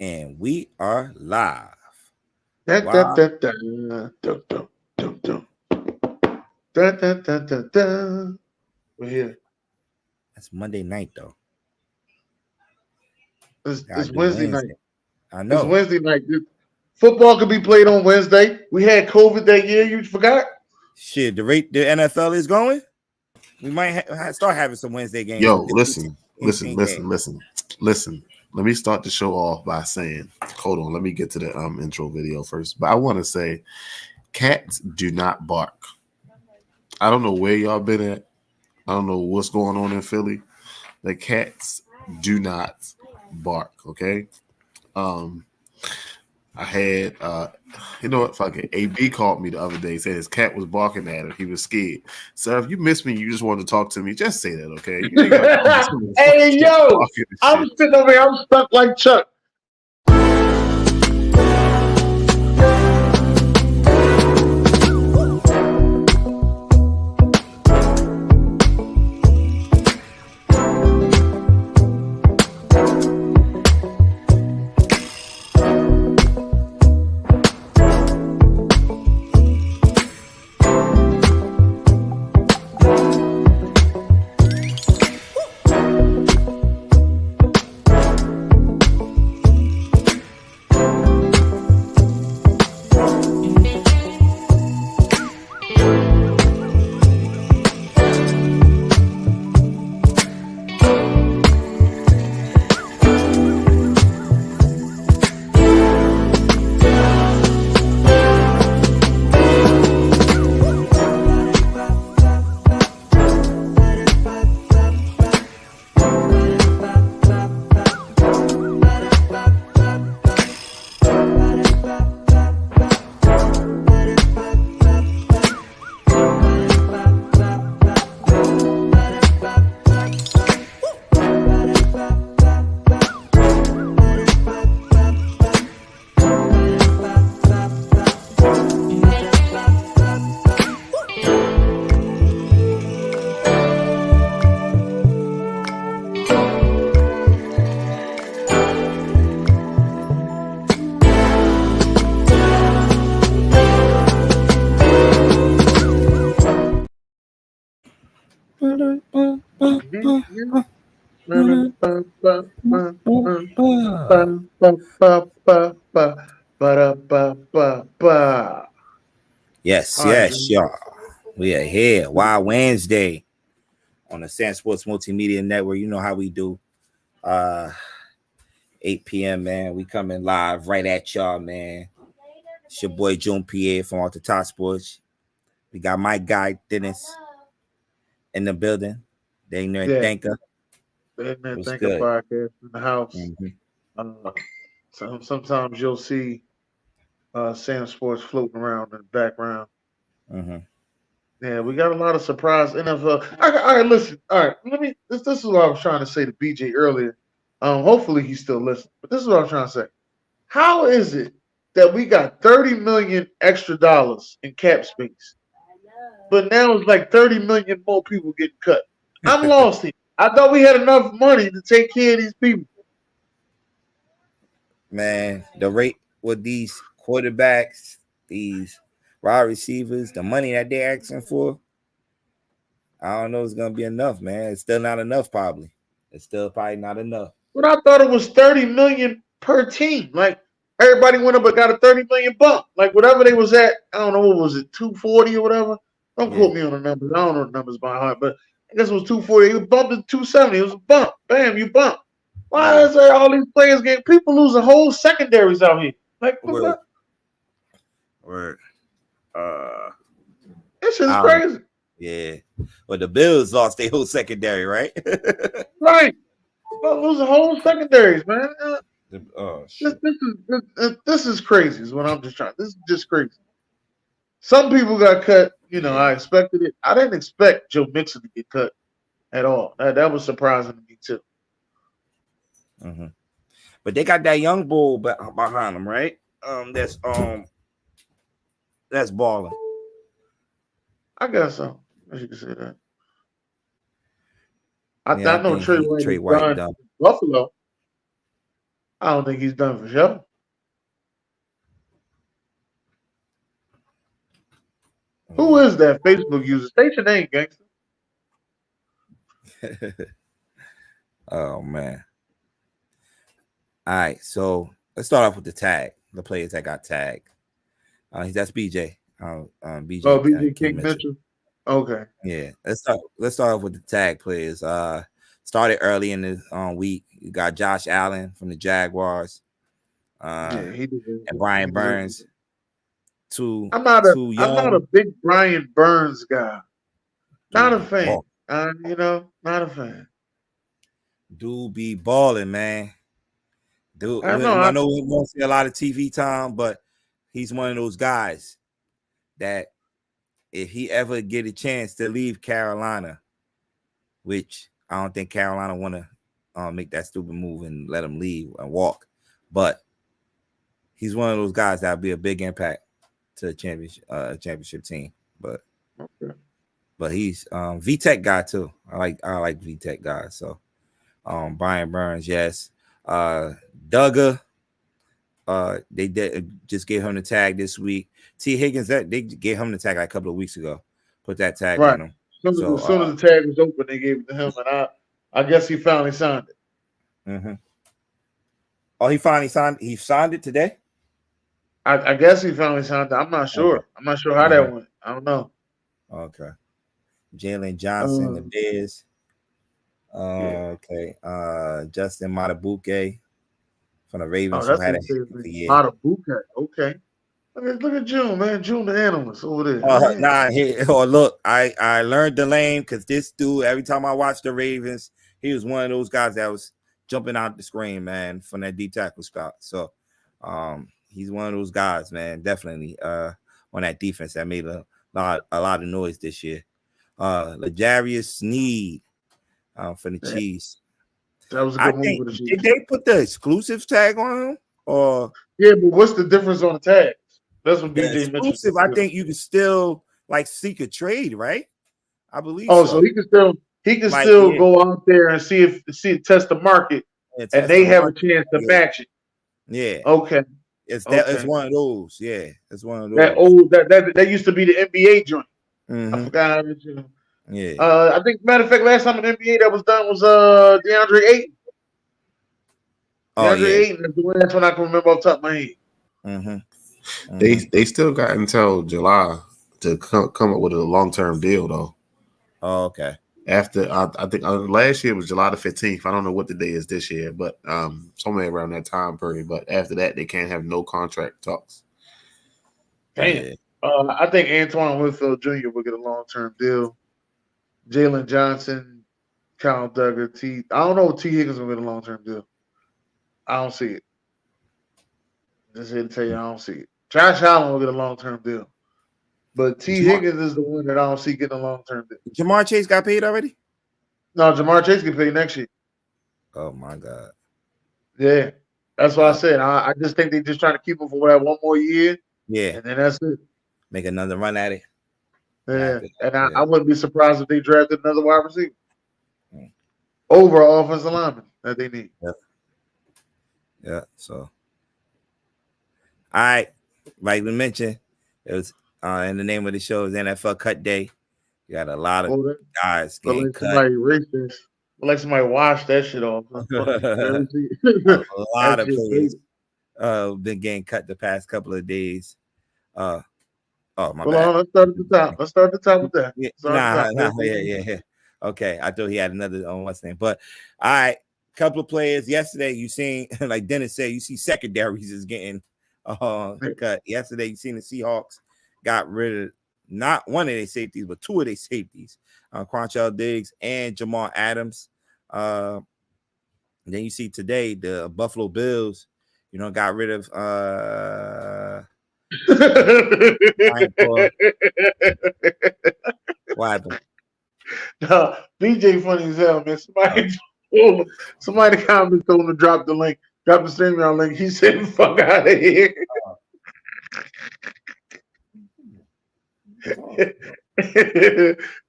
And we are live. Da, da, Wow, da, da, dum, dum, dum, dum. Da, da, da, da, da. We're here. that's Monday night though. It's Gotta do Wednesday night. Wednesday. I It's know. Wednesday night. Football could be played on Wednesday. We had COVID that year. You forgot? Shit, the rate the NFL is going. We might start having some Wednesday games. Yo, Some listen, listen, insane games. listen, listen, listen. Let me start the show off by saying, hold on, let me get to the intro video first. But I want to say, cats do not bark. I don't know where y'all been at. I don't know what's going on in Philly. The cats do not bark. Okay. Um, I had you know what? Fuck it. AB called me the other day, said his cat was barking at him. He was scared. So if you miss me, you just want to talk to me, just say that, okay? You ain't got Hey, yo. I'm shit. sitting over here. I'm stuck like Chuck. Yes, All right. yes, y'all. We are here. Wild Wednesday on the SamzSportz Multimedia Network. You know how we do. 8 p.m. man. We coming live right at y'all, man. It's your boy June Pierre from Off the Top Sports. We got my guy Dennis in the building. They know Yeah. thanker. Man, What's think a good? podcast in the house. Mm-hmm. Sometimes you'll see Sam Sports floating around in the background. Mm-hmm. Yeah, we got a lot of surprise NFL. All right, listen. All right, let me. This is what I was trying to say to BJ earlier. Hopefully he's still listening. But this is what I'm trying to say. How is it that we got 30 million extra dollars in cap space, but now it's like 30 million more people getting cut? I'm lost here. I thought we had enough money to take care of these people. Man, the rate with these quarterbacks, these wide receivers, the money that they're asking for, I don't know if it's gonna be enough, man. It's still not enough, probably. It's still probably not enough. But I thought it was 30 million per team. Like everybody went up and got a 30 million bump. Like whatever they was at, I don't know what was it, 240 or whatever. Don't Yeah. quote me on the numbers. I don't know the numbers by heart, but I guess it was 240. It was bumped to 270. It was a bump. Bam, you bump. Why is there all these players getting people losing whole secondaries out here? Like Word. what? Word. This shit is I don't- crazy. yeah. Well, the Bills lost their whole secondary, right? Right. About losing whole secondaries, man. Oh This, shit. this is crazy. Is what I'm just trying. This is just crazy. Some people got cut. You know, I expected it. I didn't expect Joe Mixon to get cut at all. That was surprising to me too. Mm-hmm. But they got that young bull behind them, right? That's balling. I guess so. I should say that. I Yeah, I know think Trey White Trey is White done done. in Buffalo. I don't think he's done for sure. Who is that Facebook user? State your name, gangster. Oh man. All right, so let's start off with the tag. The players that got tagged. That's BJ. BJ. Oh, BJ King Mitchell. Okay. Yeah. Let's start off with the tag players. Started early in the week. You got Josh Allen from the Jaguars. He did. And Brian Burns. I'm not a big Brian Burns guy. Not a fan. Not a fan. Dude be balling, man. Dude, I know he won't see a lot of TV time, but he's one of those guys that if he ever get a chance to leave Carolina, which I don't think Carolina want to make that stupid move and let him leave and walk, but he's one of those guys that'll be a big impact to the championship team. But he's VTech guy too. I like VTech guys. So Brian Burns, yes. Duggar, they just gave him the tag this week. T. Higgins, they gave him the tag like a couple of weeks ago. Put that tag on him. As soon as the tag was open, they gave it to him, and I guess he finally signed it. Mm-hmm. Oh, he finally signed. He signed it today. I guess he finally signed it. I'm not sure. Okay. I'm not sure how that went. I don't know. Okay. Jalen Johnson, the Bears. Okay. Justin Matabuke from the Ravens. Matabuke. Okay. Look at June, man. June the analyst over there. Look, I learned the lane because this dude, every time I watched the Ravens, he was one of those guys that was jumping out the screen, man, from that D tackle spot. So he's one of those guys, man, definitely on that defense that made a lot of noise this year. L'Jarius Sneed for the Chiefs. That was a good move for the Chiefs. Did they put the exclusive tag on him? Or yeah, but what's the difference on the tags? That's what BJ exclusive. I think you can still like seek a trade, right? I believe. So he can still go out there and test the market, and they have a chance to match it. Yeah. Okay. It's one of those. Yeah, it's one of those. That used to be the NBA joint. Mm-hmm. I forgot. Yeah. I think matter of fact, last time an NBA that was done was DeAndre Ayton. Ayton is the one that's when I can remember off the top of my head. Mm-hmm. They still got until July to come up with a long-term deal though. Oh, okay. After I think last year was July the 15th. I don't know what the day is this year, but somewhere around that time period. But after that, they can't have no contract talks. Damn. I think Antoine Winfield Jr. will get a long-term deal. Jalen Johnson, Kyle Duggar, I don't know if T. Higgins will get a long-term deal. I don't see it. Just here to tell you, I don't see it. Josh Allen will get a long-term deal. But T. Higgins is the one that I don't see getting a long-term deal. Jamar Chase got paid already? No, Jamar Chase get paid next year. Oh, my God. Yeah. That's what I said. I just think they're just trying to keep him for one more year. Yeah. And then that's it. Make another run at it. Yeah. And I wouldn't be surprised if they drafted another wide receiver. Over an offensive lineman that they need. Yeah. So, all right. Like we mentioned, it was in the name of the show is NFL Cut Day. You got a lot of guys getting cut. Somebody erased this. Like somebody washed that shit off. A lot of players been getting cut the past couple of days. My bad. Let's start at the top. Let's start at the top with that. Yeah. Okay, I thought he had another on what's name, but all right, couple of players yesterday. You seen like Dennis said, you see secondaries is getting cut. Yesterday, you seen the Seahawks got rid of not one of their safeties, but two of their safeties, Quantrell Diggs and Jamal Adams. Then you see today the Buffalo Bills, got rid of what happened? No, BJ funny as hell, man. Somebody commented told him to drop the link, drop the StreamYard link. He said, "Fuck out of here."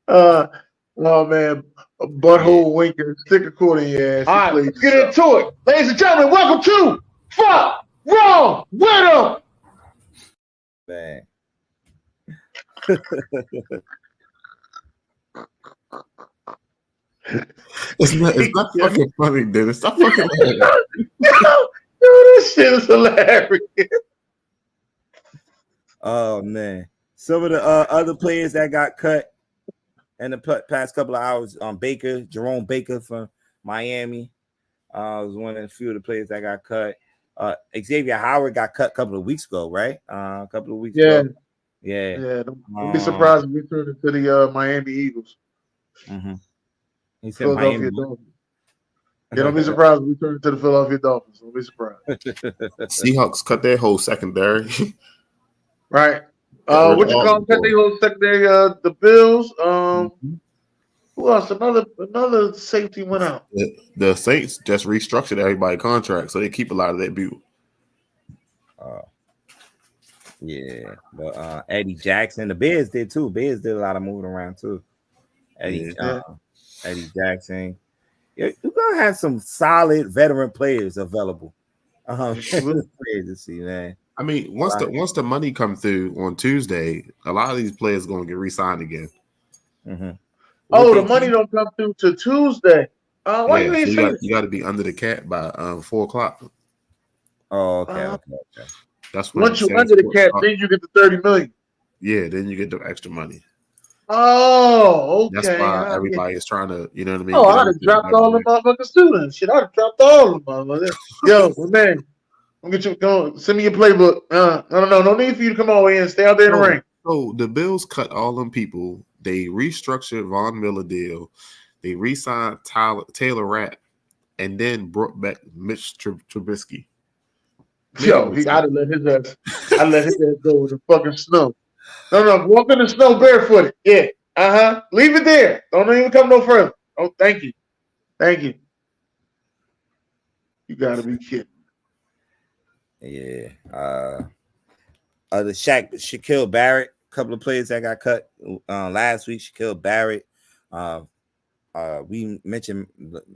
Oh man, butthole winker, stick a quarter in your ass. All right, let's get into it, ladies and gentlemen. Welcome to fuck wrong with him? Man. It's not fucking funny, Dennis. Stop fucking laughing. Yo, this shit is hilarious. Oh man, some of the other players that got cut in the past couple of hours, Jerome Baker from Miami, was one of the few of the players that got cut. Xavier Howard got cut a couple of weeks ago, right? A couple of weeks ago. Yeah. Don't be surprised if we turn into the Miami Eagles. Mm-hmm. He said Philadelphia Miami. Dolphins. Yeah, don't be surprised if we turn into the Philadelphia Dolphins. Don't be surprised. Seahawks cut their whole secondary. Right. What you call them? Cut their whole secondary. The Bills. Who else? Another safety went out. The Saints just restructured everybody's contract, so they keep a lot of that people. Yeah, but Eddie Jackson, the Bears did too. Bears did a lot of moving around too. Eddie Jackson. You're gonna have some solid veteran players available. Players to see, man. I mean, once the money come through on Tuesday, a lot of these players gonna get re-signed again. Mm-hmm. The money don't come through to Tuesday. Why you ain't saying you got to be under the cap by 4:00. Oh, okay. That's when once you're under the cap, then you get the $30 million. Yeah, then you get the extra money. Oh, okay. That's why everybody is trying to, you know what I mean? Oh, I'd have dropped all the motherfucking students. Shit, I'd have dropped all of them motherfuckers. Yo, man, I'm get you going. Send me your playbook. No need for you to come all the way in. Stay out there in the rain. So the Bills cut all them people. They restructured Von Miller deal. They re-signed Taylor Rapp, and then brought back Mitch Trubisky. Yo, I'd have let his ass. I let his ass go in the fucking snow. No, walk in the snow barefooted. Yeah, leave it there. Don't even come no further. Oh, thank you. You gotta be kidding. Yeah. The Shaquille Barrett, a couple of players that got cut last week. Shaquille Barrett. We mentioned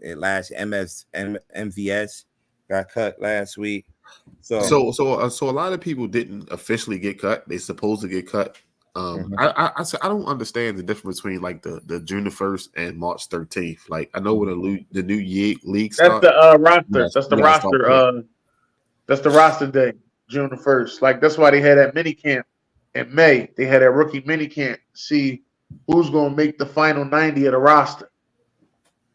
it last MVS got cut last week. So a lot of people didn't officially get cut. They supposed to get cut. I don't understand the difference between like the June the 1st and March 13th. Like I know when the new league starts. That's the roster. That's the roster. That's the roster day, June the 1st. Like that's why they had that mini camp in May. They had that rookie mini camp to see who's going to make the final 90 of the roster.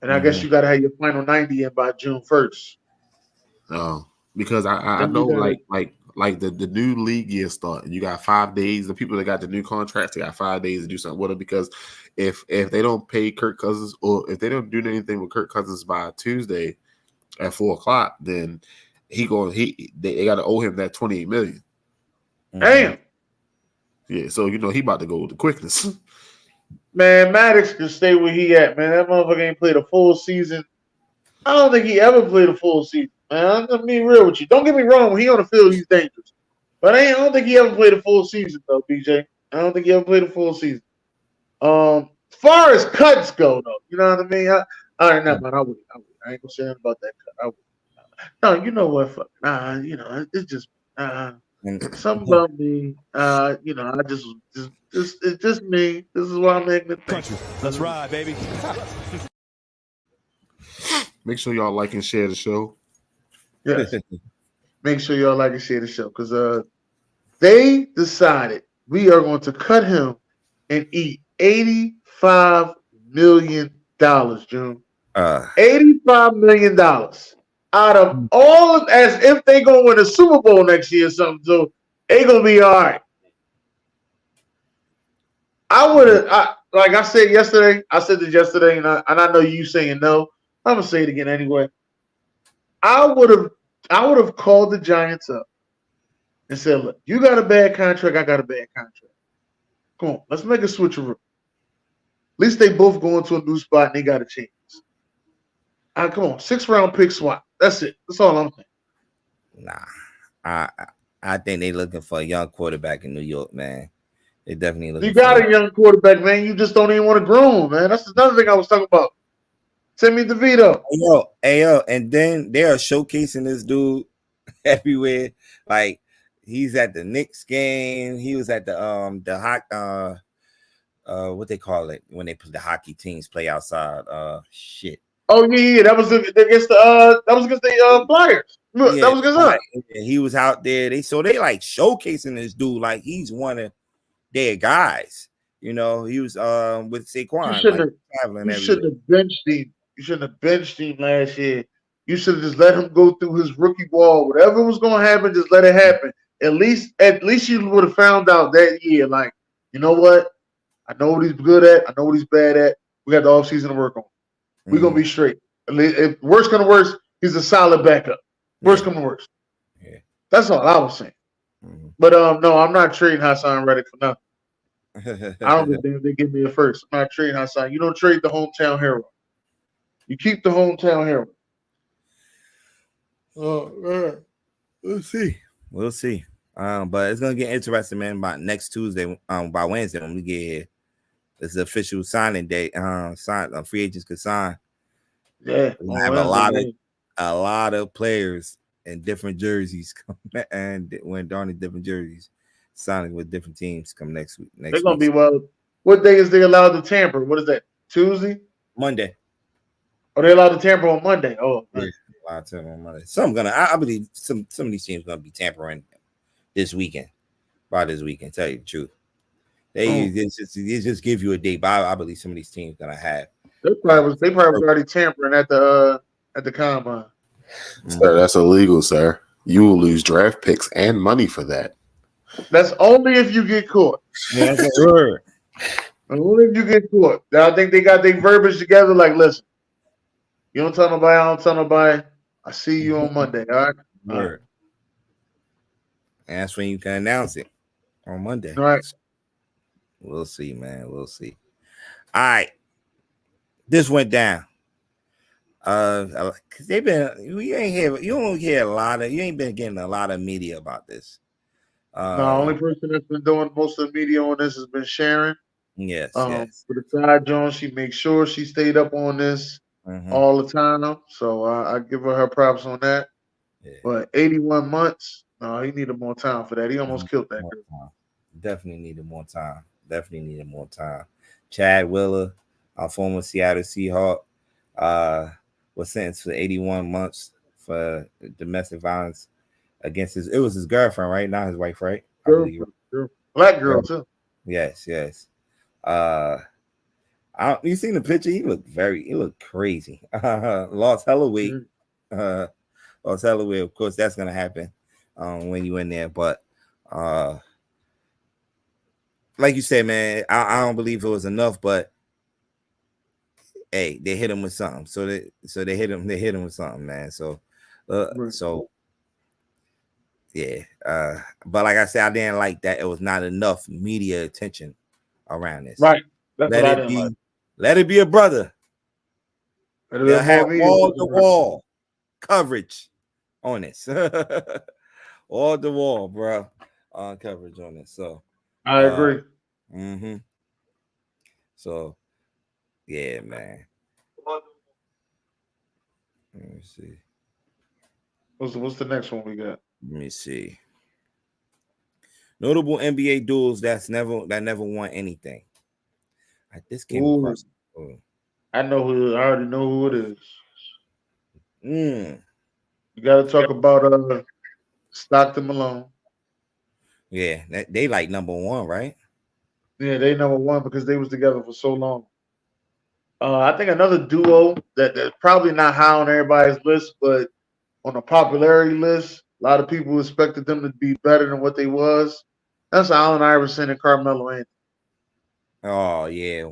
And I guess you got to have your final 90 in by June 1st. Oh, because I know like the new league year start, and you got 5 days. The people that got the new contracts, they got 5 days to do something with it. Because if they don't pay Kirk Cousins, or if they don't do anything with Kirk Cousins by Tuesday at 4:00, then they got to owe him that $28 million. Damn. Yeah, so he about to go with the quickness. Man, Maddox can stay where he at, man. That motherfucker ain't played a full season. I don't think he ever played a full season. Man, I'm being real with you. Don't get me wrong. When he on the field, he's dangerous. But I don't think he ever played a full season, though, BJ. I don't think he ever played a full season. As far as cuts go, though, you know what I mean? I ain't gonna say anything about that cut. I would. No, you know what? Fuck. It's just something about me. It's just me. This is why I'm making the thing. Let's ride, baby. Make sure y'all like and share the show. Yes. Make sure y'all like and share the show because they decided we are going to cut him and eat $85 million, June. $85 million out of all, as if they gonna win a Super Bowl next year or something. So they gonna be all right. Like I said yesterday. I said this yesterday, and I know you saying no. I'm gonna say it again anyway. I would have called the Giants up and said, "Look, you got a bad contract. I got a bad contract. Come on, let's make a switcheroo. At least they both go into a new spot and they got a chance. Come on, 6th-round pick swap. That's it. That's all I'm saying." Nah, I think they looking for a young quarterback in New York, man. They definitely looking. You got a young quarterback, man. You just don't even want to groom, man. That's another thing I was talking about. Timmy DeVito. Hey, yo, and then they are showcasing this dude everywhere. Like he's at the Knicks game. He was at the hot what they call it when they play the hockey teams play outside. Shit. Oh yeah, that was against the Flyers. Look, that Yeah, was against us. he was out there. They like showcasing this dude like he's one of their guys. You know, he was with Saquon traveling You everywhere. shouldn't have benched him. You shouldn't have benched him last year. You should have just let him go through his rookie ball. Whatever was going to happen, just let it happen. At least you would have found out that year. Like, you know what? I know what he's good at. I know what he's bad at. We got the offseason to work on. We're going to be straight. If worst come to worst, he's a solid backup. Worst come to worst. Yeah. That's all I was saying. Mm-hmm. But no, I'm not trading Hassan Reddick for nothing. I don't think they give me a first. I'm not trading Hassan. You don't trade the hometown hero. You keep the hometown hero. Oh, we'll see. We'll see. But it's gonna get interesting, man. By next Tuesday, by Wednesday when we get here, it's the official signing day. Free agents could sign. Yeah, we have a lot of players in different jerseys come and when darn different jerseys signing with different teams come next week. They're gonna be what day is they allowed to tamper? What is that? Tuesday? Monday. Oh, they allowed to tamper on Monday. Oh, yeah, allowed to tamper on Monday. I believe some of these teams gonna be tampering this weekend. By this weekend, tell you the truth. They just give you a date, but I believe some of these teams gonna have. They probably was already tampering at the combine. Sir, that's illegal, sir. You will lose draft picks and money for that. That's only if you get caught. Yeah, that's sure. Only if you get caught. I think they got their verbiage together. Like, listen, you don't tell nobody. I don't tell nobody. I see you on Monday. All right. All right. And that's when you can announce it on Monday. All right. We'll see, man. We'll see. All right. This went down. Cause they've been you ain't been getting a lot of media about this. The only person that's been doing most of the media on this has been Sharon. Yes. For the side Jones, she makes sure she stayed up on this all the time. So I give her props on that. Yeah. But 81 months, no, he needed more time for that. He almost killed that girl. Definitely needed more time. Chad Wheeler, our former Seattle Seahawk, was sentenced for 81 months for domestic violence against his girlfriend, right? Not his wife, right? Girl. Black girl too. Yes. You seen the picture? He looked crazy. Lost hella weight. Of course, that's gonna happen when you in there. But like you said, man, I don't believe it was enough, but hey, they hit him with something. So they hit him with something, man. So yeah. But like I said, I didn't like that it was not enough media attention around this. Right. That's what I didn't like. Let it be a brother. They'll have all the wall coverage on this. All the wall, bro. On coverage on this. So I agree. So yeah, man. Let me see. What's the next one we got? Let me see. Notable NBA duels that never won anything. This came across. I already know who it is. You got to talk about Stockton Malone. Yeah, they like number one, right? Yeah, they number one because they was together for so long. I think another duo that's probably not high on everybody's list, but on the popularity list, a lot of people expected them to be better than what they was. That's Allen Iverson and Carmelo Anthony. Oh yeah,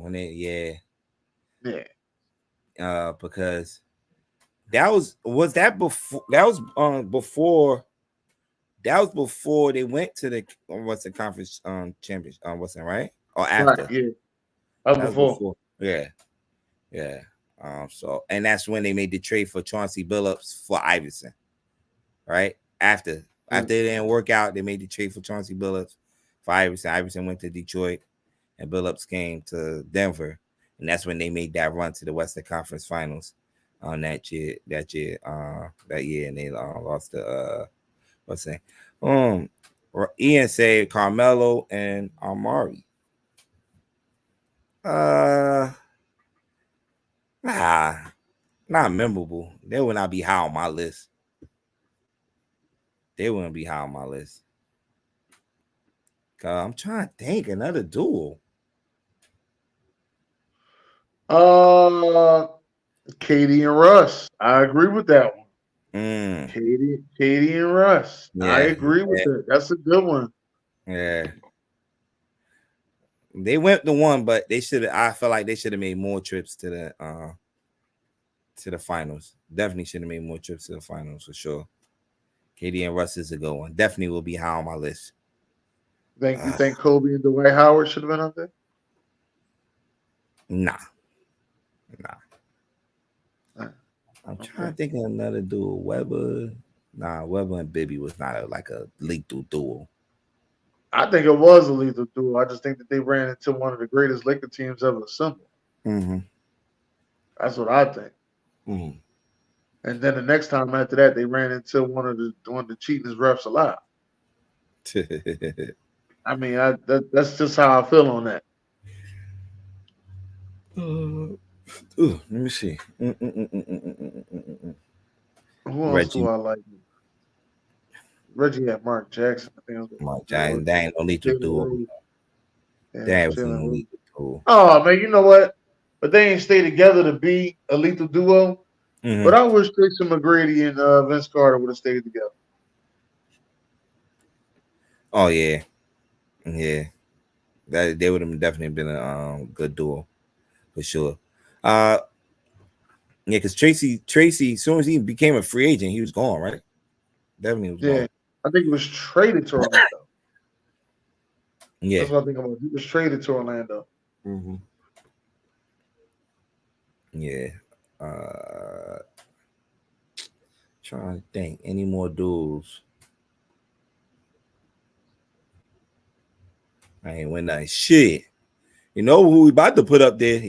because that was before they went to the conference championship right or after? Right, yeah, that was before. Yeah. So and that's when they made the trade for Chauncey Billups for Iverson, right? After it didn't work out, they made the trade for Chauncey Billups for Iverson. Iverson went to Detroit, and Billups came to Denver, and that's when they made that run to the Western Conference Finals on that year, and they lost to What's that? Um, Ian said Carmelo and Amari. Uh, nah, not memorable. They would not be high on my list. They wouldn't be high on my list. I'm trying to think another duel. Katie and Russ. I agree with that one. Mm, Katie and Russ. I yeah, agree with that. That's a good one. yeah. They went to one, but they should. I feel like they should have made more trips to the finals. Definitely should have made more trips to the finals for sure. KD and Russ is a good one. Definitely will be high on my list. You think Kobe and Dwight Howard should have been up there? Nah. I'm Okay. trying to think of another duo. Weber. Nah, Weber and Bibby was not like a lethal duo. I think it was a lethal duo. I just think that they ran into one of the greatest Laker teams ever assembled. Mm-hmm. That's what I think. Mm-hmm. And then the next time after that, they ran into one of the cheatingest refs alive. I mean, that's just how I feel on that. Let me see. Who else do Reggie. I like? Reggie had Mark Jackson. I think it Mark was Jackson. That ain't no lethal duo. That was no Jalen. lethal duo. Oh man, you know what? But they ain't stay together to be a lethal duo. Mm-hmm. But I wish Tracy McGrady and Vince Carter would have stayed together. Oh yeah. That they would have definitely been a good duo for sure. Yeah, because Tracy, as soon as he became a free agent, he was gone, right? Definitely was Yeah, gone. I think he was traded to Orlando. Yeah. That's what I think about. He was traded to Orlando. Mm-hmm. Yeah. Uh, trying to think any more duels. I ain't win that shit. You know who we about to put up there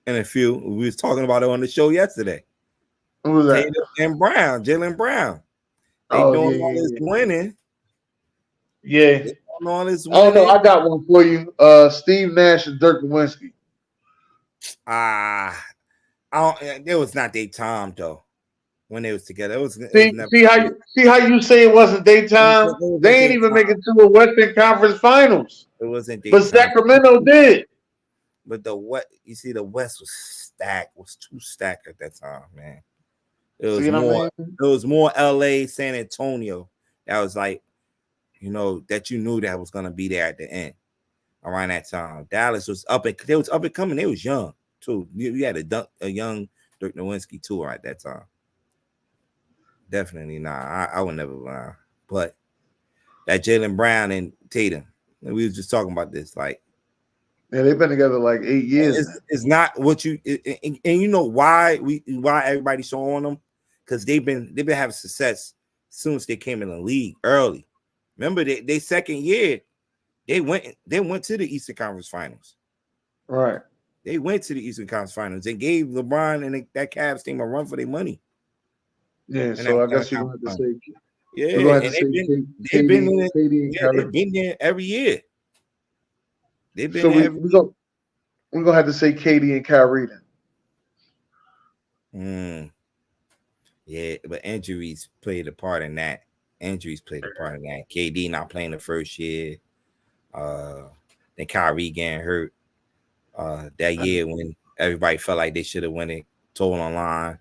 in a few? We was talking about it on the show yesterday. Who was that? Tatum and Brown, Jalen Brown. They Oh doing all yeah, this winning. yeah. They doing all this Oh no, winning. I got one for you. Steve Nash and Dirk Nowitzki. I don't. It was not their time though. When they was together, it was never. See how you say it wasn't daytime? It wasn't They ain't their even make time. it to a Western Conference Finals, It wasn't their but time. Sacramento did. But you see, the West was stacked. Was too stacked at that time, man. It was See what I more. mean? It was more L.A., San Antonio. That was like, that you knew that was gonna be there at the end around that time. Dallas was up and they was up and coming. They was young too. You had a young Dirk Nowitzki too at that time. Definitely not. I would never lie. But that Jalen Brown and Tatum, we was just talking about this. Like, Yeah, they've been together like 8 years now. it's not what you and you know why everybody's so on them, because they've been having success as soon as they came in the league early. Remember they second year they went to the Eastern Conference Finals. Right. They went to the Eastern Conference Finals and gave LeBron and that Cavs team a run for their money. Yeah, And so I guess you're going to have to say yeah, we're going to and have to say they've been in it. Katie and Yeah, Kyrie. they've been there every year. They've been So there every year. we're gonna have to say Katie and Kyrie Mm. then. Yeah, but injuries played a part in that. Injuries played a part in that. KD not playing the first year. Then Kyrie getting hurt. That year when everybody felt like they should have won it, total online.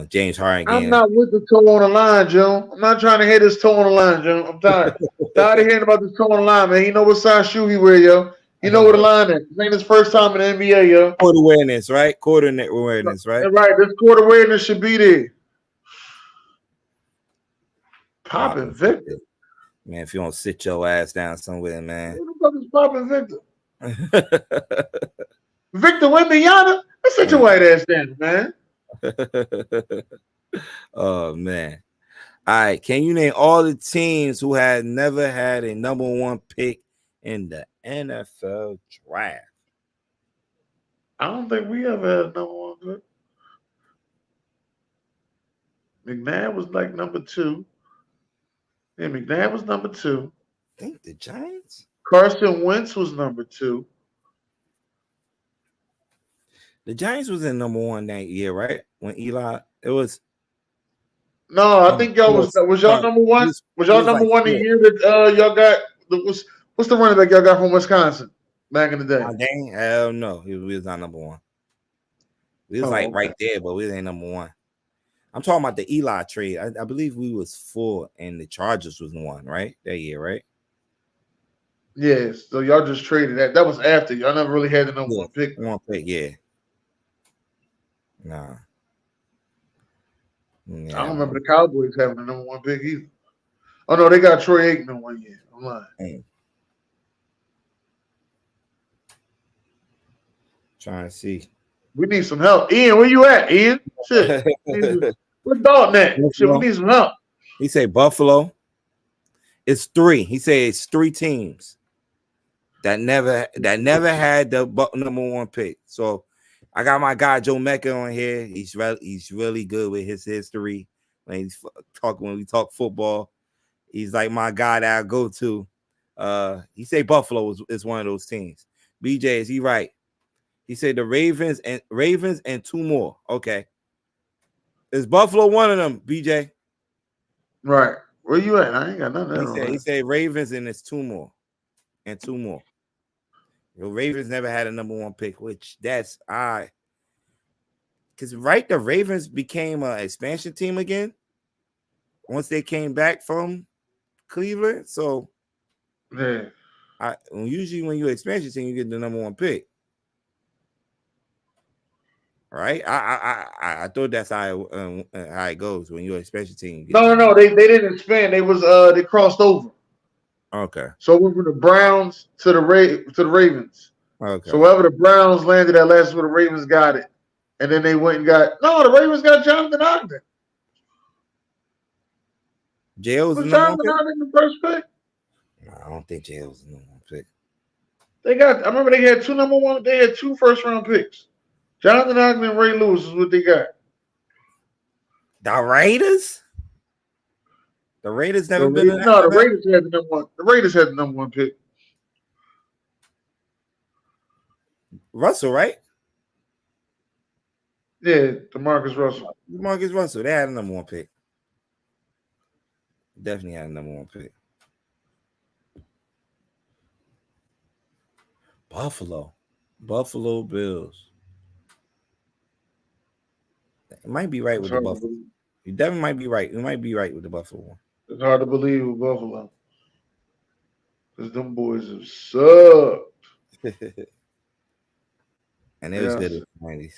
James Harden I'm getting. not with the toe on the line, Joe. I'm not trying to hear this toe on the line, Joe. I'm tired. Tired of hearing about this toe on the line, man. You know what size shoe he wear, yo. You know where the line is. This ain't his first time in the NBA, yo. Court awareness, right? Court awareness, right? Right. This court awareness should be there. Popping Victor. Man, if you don't sit your ass down somewhere, man. Who the fuck is Popping Victor? Victor Wembanyama? Let's sit your white ass down, man. Oh, man. All right. Can you name all the teams who had never had a number one pick in the NFL draft? I don't think we ever had a number one pick. McNabb was like number 2. Yeah, McNabb was number 2. I think the Giants. Carson Wentz was number 2. The Giants was in number 1 that year, right? When Eli, it was. No, I think y'all was y'all number 1. Was y'all number like 1 the year that y'all got what's the running back y'all got from Wisconsin back in the day? Dang, hell no, we was not number 1. We was right there, but we ain't number 1. I'm talking about the Eli trade. I believe we was 4 and the Chargers was 1, right? That year, right? Yes. So y'all just traded that. That was after. Y'all never really had the number 1 pick. 1 pick, yeah. Nah. Yeah, I don't remember the Cowboys having the number 1 pick either. Oh no, they got Troy Aikman 1 year. I'm lying. Trying to see. We need some help. Ian, where you at, Ian? Shit. Where's Dalton at? Shit, we need some help. He said Buffalo. It's 3. He said it's 3 teams that never had the number 1 pick. So I got my guy Joe Mecca on here. He's really good with his history. When we talk football, he's like my guy that I go to. He say Buffalo is one of those teams. BJ, is he right? He said the Ravens and 2 more. Okay. Is Buffalo one of them, BJ? Right. Where you at? I ain't got nothing. He said Ravens and it's 2 more. And 2 more. The Ravens never had a number 1 pick, which that's odd. Because the Ravens became an expansion team again once they came back from Cleveland. So yeah. Usually when you're expansion team, you get the number 1 pick. Right? I thought that's how it goes when you're a special team. No. They didn't expand. They crossed over. Okay. So we went from the Browns to the Ravens. Okay. So wherever the Browns landed at last, where the Ravens got it, and then they went and the Ravens got Jonathan Ogden. Was Jonathan Ogden the first pick? No, I don't think Jail was the number 1 pick. I remember they had 2 number 1. They had 2 first-round picks. Jonathan Ogden and Ray Lewis is what they got. The Raiders? The Raiders never been in the Raiders had the number 1. The Raiders had the number 1 pick. Russell, right? Yeah, DeMarcus Russell. DeMarcus Russell. They had a number 1 pick. Definitely had a number 1 pick. Buffalo Bills. It might be right with the Buffalo. You definitely might be right. You might be right with the Buffalo one. It's hard to believe with Buffalo. Because them boys have sucked. And it was good in the 90s.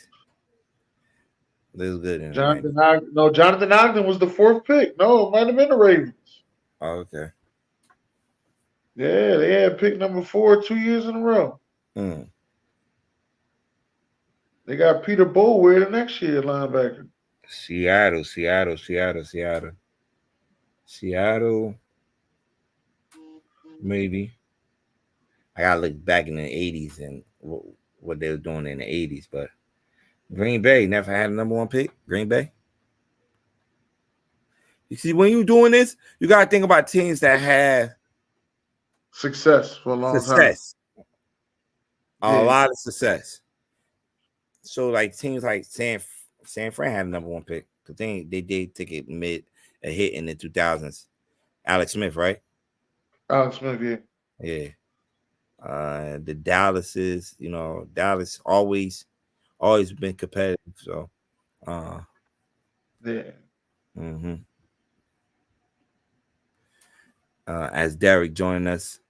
It was good in Jonathan Ogden. Jonathan Ogden was the 4th pick. No, it might have been the Ravens. Oh, okay. Yeah, they had pick number 4 2 years in a row. They got Peter Boulware the next year, linebacker. Seattle. Maybe. I gotta look back in the 80s and what they were doing in the 80s, but Green Bay never had a number 1 pick. Green Bay. You see, when you're doing this, you gotta think about teams that have success for a long time. A lot of success. So like teams like San Fran had a number 1 pick because they did take a hit in the 2000s. Alex Smith, right? Alex Smith, yeah. Yeah. The Dallases, Dallas always been competitive. So yeah. Mm-hmm. As Derek joining us.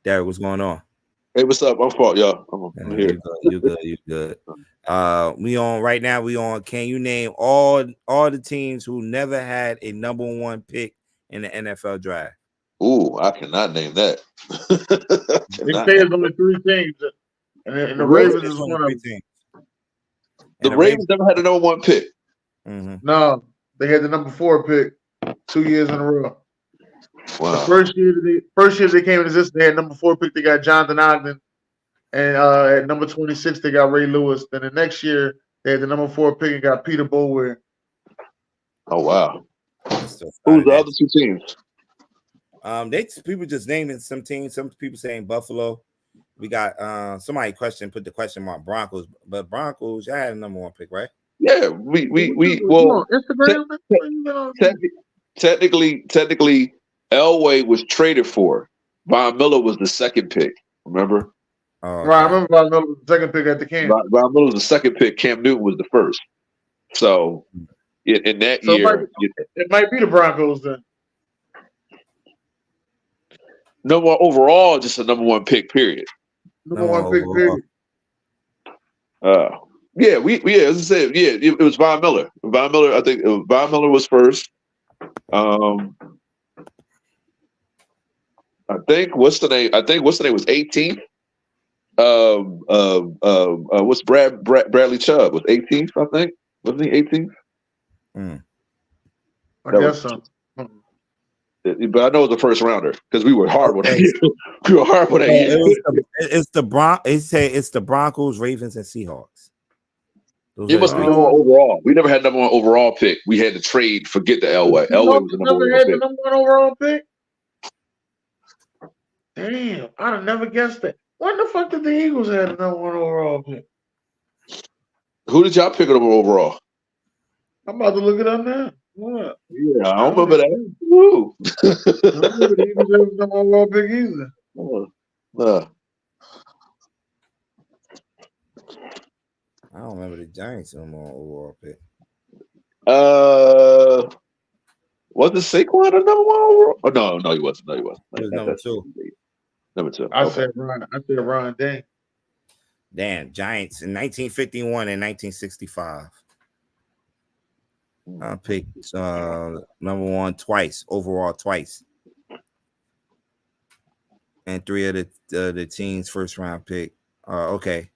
Derek, what's going on? Hey, what's up? I'm fault, y'all. I'm here. You good. We on right now. We on. Can you name all the teams who never had a number 1 pick in the NFL draft? Ooh, I cannot name that. They say it's only 3 teams, and the Ravens is one of them. The Ravens never had a number 1 pick. Mm-hmm. No, they had the number 4 pick 2 years in a row. Wow. The first year they came in existence, they had number 4 pick. They got Jonathan Ogden, and at number 26 they got Ray Lewis. Then the next year they had the number 4 pick and got Peter Boulware. Oh wow! So Who's the other two teams? They people just naming some teams. Some people saying Buffalo. We got somebody put the question mark Broncos, but Broncos, I had a number one pick, right? Yeah, we well Instagram. technically Elway was traded for. Von Miller was the second pick. Remember? Oh, okay. Right, I remember Von Miller was the second pick at the camp. Von Miller was the second pick. Cam Newton was the first. So in that year, it might be the Broncos then. Number one overall, just a number one pick. Period. Number one pick. Period. Yeah, as I said, yeah, it was Von Miller. Von Miller, I think Von Miller was first. I think what's the name? Was 18th. What's Bradley Chubb was 18th? I think wasn't he 18th? I guess so. But I know it was the first rounder because we were horrible. We were horrible that year. It's the Broncos, Ravens, and Seahawks. It must be number one overall. We never had number one overall pick. We had to trade. Forget the Elway. Elway was the number one overall pick. Damn, I'd have never guessed that. When the fuck did the Eagles have the number one overall pick? Who did y'all pick number overall? I'm about to look it up now. What? Yeah, I don't remember that. Woo. I don't remember the Eagles having the number one overall pick either. I don't remember the Giants number one overall pick. Was the Saquon a number one overall? Oh, no, he wasn't. He was number two. Number two. I said Ron Dane. Damn, Giants in 1951 and 1965. I picked number one overall twice. And three of the teams first round pick. Okay.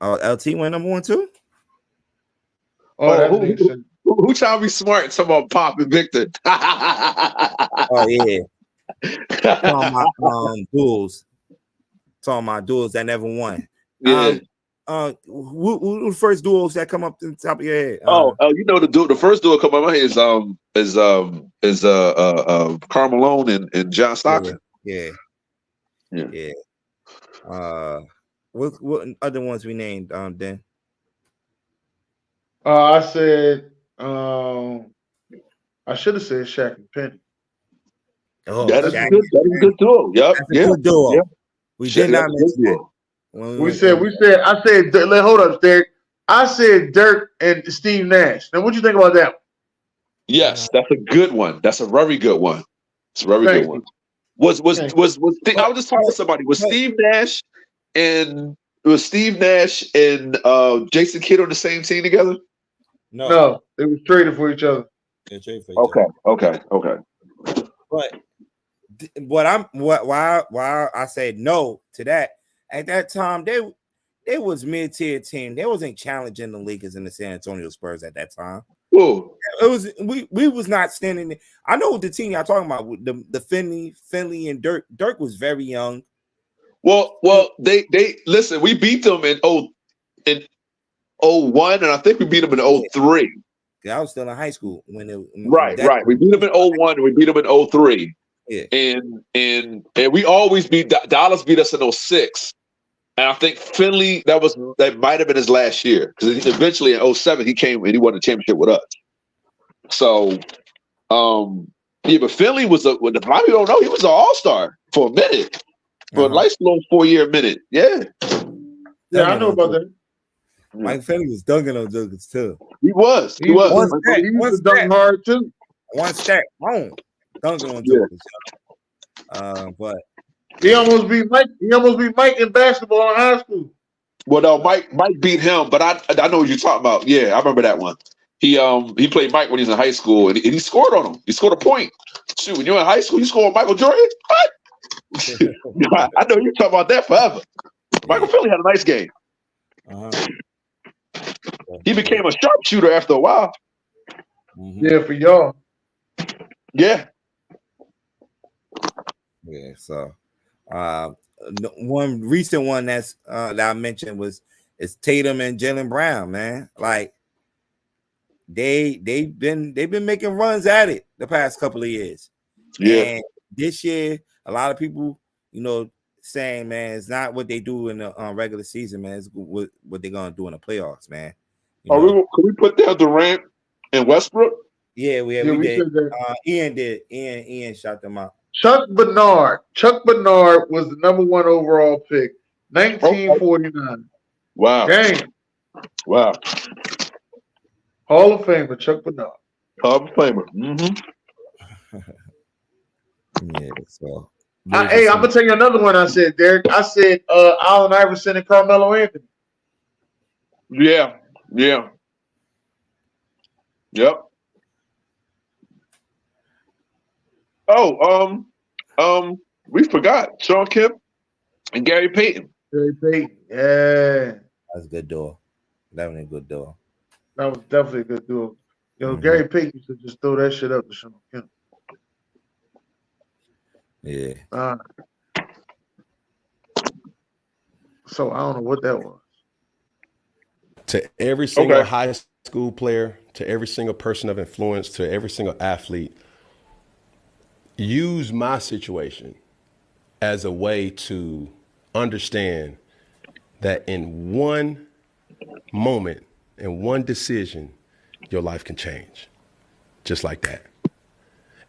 LT went number one too? Who trying to be smart? Talking about Pop and Victor. Oh yeah. Talking about duels. Talking about duels that never won. Yeah. Who the first duels that come up to the top of your head? You know the first duel come up my head is Karl Malone and John Stockton. Yeah. What other ones we named then? I said I should have said Shaq and Penny. Oh, that's a good duo. Yep. That's a good duo. Yep. We did not mention it. I said, hold up, Derek. I said Dirk and Steve Nash. Now, what do you think about that? Yes, that's a good one. That's a very good one. It's a very good one. I was just talking to somebody. Was Steve Nash and Jason Kidd on the same team together? No, they were traded for each other. Okay. But why I said no to that? At that time, they was mid-tier team. They wasn't challenging the Lakers and the San Antonio Spurs at that time. Ooh. It was we was not standing there. I know the team y'all talking about, the Finley and Dirk. Dirk was very young. Well, they listen. We beat them in 01, and I think we beat them in 03. I was still in high school when right. We beat them in 01 and we beat them in 03. Yeah. And we always beat Dallas beat us in 06. And I think Finley, that might have been his last year, because eventually in 07 he came and he won the championship with us. So but Finley was a lot of people don't know, he was an all-star for a minute. For a nice little 4-year minute. Yeah. Yeah, I know about that. Mike Finley was dunking on Jokers too. He was. He was dunking hard too. One stack, boom, dunking on Jokers. But he almost beat Mike. He almost beat Mike in basketball in high school. Well, no, Mike beat him, but I know what you're talking about. Yeah, I remember that one. He played Mike when he was in high school, and he scored on him. He scored a point. Shoot, when you're in high school, you score on Michael Jordan. What? I know you're talking about that forever. Michael Finley had a nice game. He became a sharpshooter after a while. Yeah, for y'all. Yeah. Yeah. So, one recent one that I mentioned is Tatum and Jaylen Brown. Man, like they've been making runs at it the past couple of years. Yeah. And this year, a lot of people, saying, man, it's not what they do in the regular season, man. It's what they're gonna do in the playoffs, man. Can we put down Durant and Westbrook? Yeah, we did. Ian did. Ian shot them out. Chuck Bernard was the number 1 overall pick, 1949. Wow. Damn. Wow. Hall of Famer, Chuck Bernard. Hall of Famer. Mm-hmm. Yeah, so. Hey, I'm gonna tell you another one. I said, Derek. I said Allen Iverson and Carmelo Anthony. Yeah. Yep. Oh, we forgot Sean Kemp and Gary Payton. Yeah. That's a good duo. Definitely a good duo. That was definitely a good duo. Gary Payton used to just throw that shit up to Sean Kemp. Yeah. So I don't know what that was. To every single high school player, to every single person of influence, to every single athlete, use my situation as a way to understand that in one moment, in one decision, your life can change. Just like that.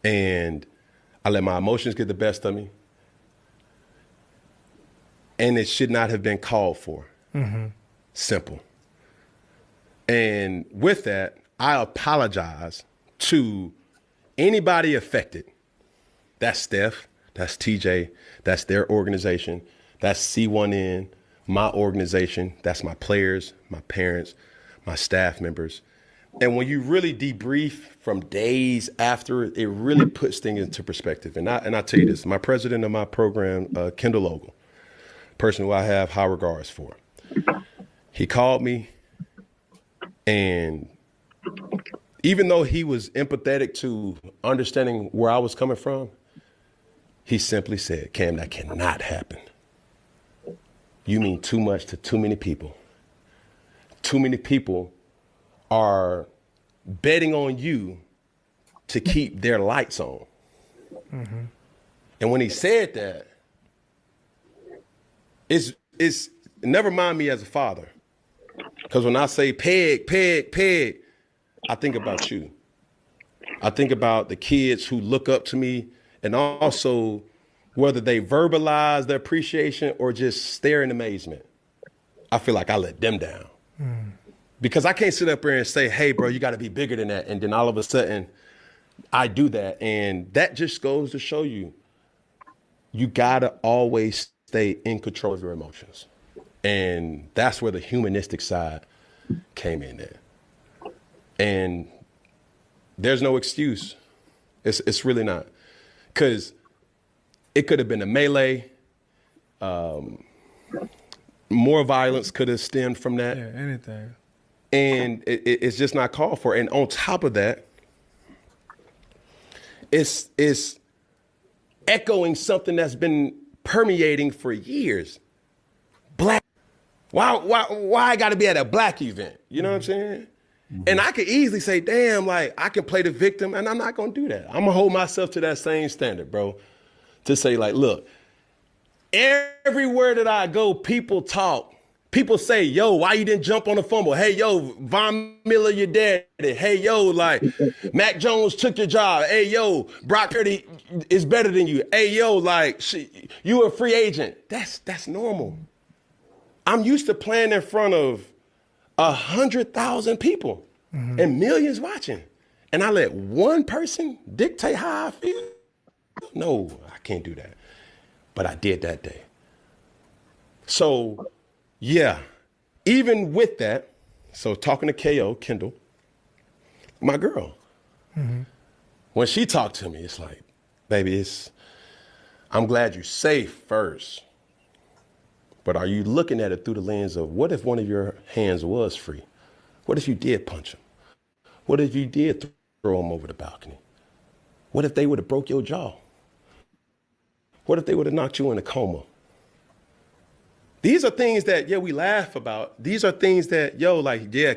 And I let my emotions get the best of me. And it should not have been called for. Mm-hmm. Simple. And with that, I apologize to anybody affected. That's Steph, that's TJ, that's their organization, that's C1N, my organization, that's my players, my parents, my staff members. And when you really debrief from days after, it really puts things into perspective. And I tell you this, my president of my program, Kendall Ogle, person who I have high regards for, he called me, and even though he was empathetic to understanding where I was coming from, he simply said, Cam, that cannot happen. You mean too much to too many people. Too many people are betting on you to keep their lights on. Mm-hmm. And when he said that, it's never mind me as a father. Because when I say peg, I think about you. I think about the kids who look up to me, and also whether they verbalize their appreciation or just stare in amazement. I feel like I let them down. Mm. Because I can't sit up there and say, hey, bro, you got to be bigger than that. And then all of a sudden I do that. And that just goes to show you, you got to always stay in control of your emotions. And that's where the humanistic side came in there. And there's no excuse. It's really not. Because it could have been a melee. More violence could have stemmed from that. Yeah, anything. And it's just not called for. And on top of that, it's echoing something that's been permeating for years. Black. Why I got to be at a black event? You know what I'm saying? Mm-hmm. And I could easily say, damn, like I can play the victim, and I'm not going to do that. I'm going to hold myself to that same standard, bro. To say like, look, everywhere that I go, people talk. People say, yo, why you didn't jump on the fumble? Hey, yo, Von Miller, your daddy. Hey, yo, like, Mac Jones took your job. Hey, yo, Brock Purdy is better than you. Hey, yo, like, you a free agent. That's normal. I'm used to playing in front of 100,000 people and millions watching. And I let one person dictate how I feel? No, I can't do that. But I did that day. So, yeah, even with that, so talking to KO, Kendall, my girl, when she talked to me, it's like, baby, I'm glad you're safe first. But are you looking at it through the lens of what if one of your hands was free? What if you did punch him? What if you did throw him over the balcony? What if they would have broke your jaw? What if they would have knocked you in a coma? These are things that, we laugh about. These are things that,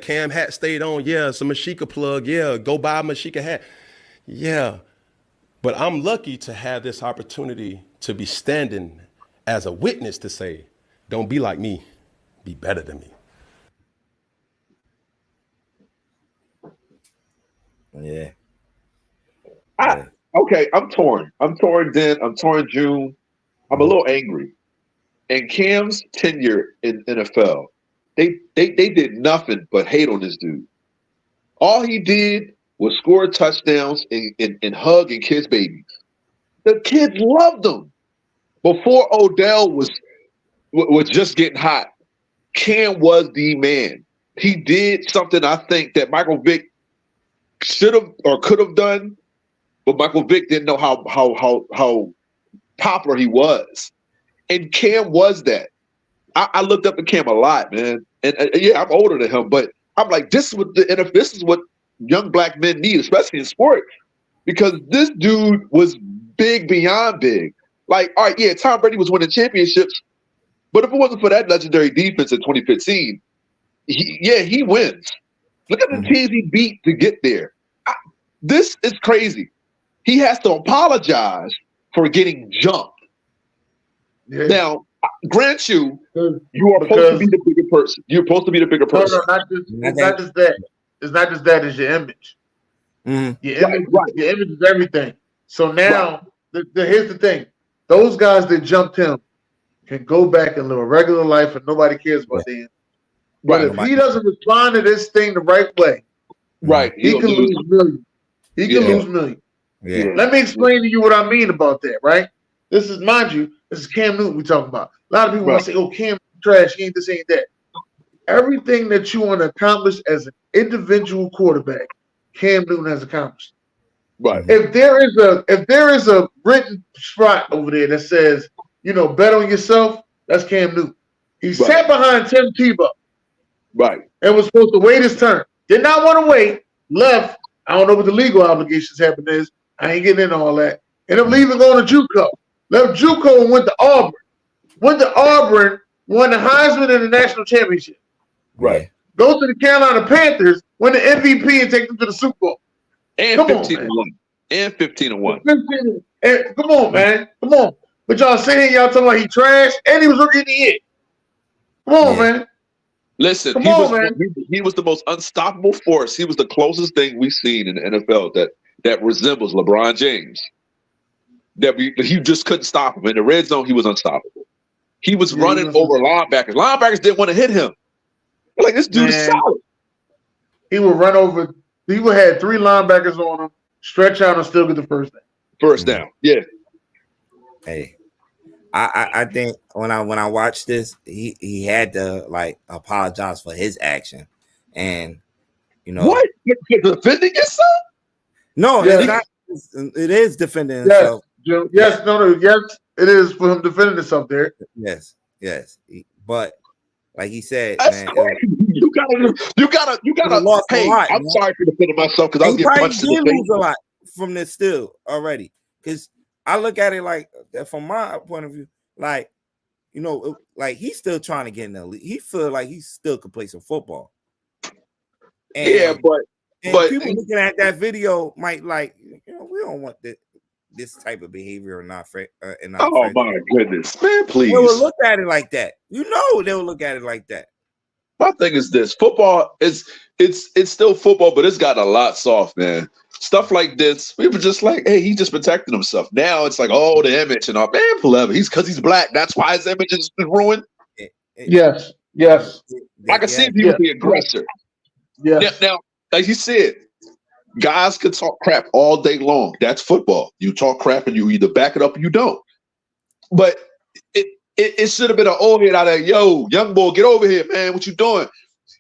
Cam hat stayed on. Yeah, some Mashika plug. Yeah, go buy a Mashika hat. Yeah. But I'm lucky to have this opportunity to be standing as a witness to say, don't be like me, be better than me. Yeah. Okay, I'm torn. I'm torn then. I'm torn June. I'm a little angry. And Cam's tenure in NFL, they did nothing but hate on this dude. All he did was score touchdowns and hug and kiss babies. The kids loved him. Before Odell was just getting hot, Cam was the man. He did something I think that Michael Vick should have or could have done, but Michael Vick didn't know how popular he was. And Cam was that. I looked up to Cam a lot, man. And I'm older than him, but I'm like, this is what young black men need, especially in sports, because this dude was big beyond big. Like, all right, yeah, Tom Brady was winning championships, but if it wasn't for that legendary defense in 2015, he wins. Look at the teams he beat to get there. This is crazy. He has to apologize for getting jumped. Yeah. Now, grant you are supposed to be the bigger person. You're supposed to be the bigger person. No, it's not just that. It's not just that. It's your image. Mm-hmm. Your image is everything. So now, here's the thing. Those guys that jumped him can go back and live a regular life and nobody cares about them. But if he doesn't respond to this thing the right way, he can lose millions. He can lose millions. Yeah. Let me explain to you what I mean about that, right? This is, mind you, this is Cam Newton we're talking about. A lot of people want to say, oh, Cam trash, he ain't this, ain't that. Everything that you want to accomplish as an individual quarterback, Cam Newton has accomplished. Right. If there is a written spot over there that says, bet on yourself, that's Cam Newton. He sat behind Tim Tebow. Right. And was supposed to wait his turn. Did not want to wait. Left. I don't know what the legal obligations happen is. I ain't getting into all that. Ended up leaving, going to JUCO. Left JUCO and went to Auburn. Went to Auburn, won the Heisman and the national championship. Right. Goes to the Carolina Panthers, win the MVP and take them to the Super Bowl. And 15-1. And 15-1. Come on, man. Come on. But y'all sitting here, y'all talking about he trash, and he was rookie of the year. Come on, man. Listen, he was the most unstoppable force. He was the closest thing we've seen in the NFL that resembles LeBron James. He just couldn't stop him. In the red zone, he was unstoppable. He was running over linebackers. Linebackers didn't want to hit him. They're like, this dude is solid. He would run over. He would have 3 linebackers on him, stretch out, and still get the first down. First down, yeah. Hey, I think when I watched this, he had to apologize for his action, and what? You're defending yourself? No, it's not. It is defending himself. Yes, it is for him defending himself there. Yes, but like he said, that's man, you gotta. Hey, I'm sorry for defending myself because I was getting punched in the face. Lose a lot from this still already, because I look at it like from my point of view, he's still trying to get in the league. He feel like he still could play some football. And, but people looking at that video might we don't want this type of behavior or not. Oh my goodness, man! Please, they will look at it like that. They will look at it like that. My thing is this: football it's still football, but it's gotten a lot soft, man. Stuff like this, we were just like, hey, he's just protecting himself. Now it's like, oh, the image and all, man, forever. Because he's black. That's why his image has been ruined. Yes. I can see if he was the aggressor. Yes. Now, like you said, guys can talk crap all day long. That's football. You talk crap and you either back it up or you don't. But it should have been an old head out there. Yo, young boy, get over here, man. What you doing?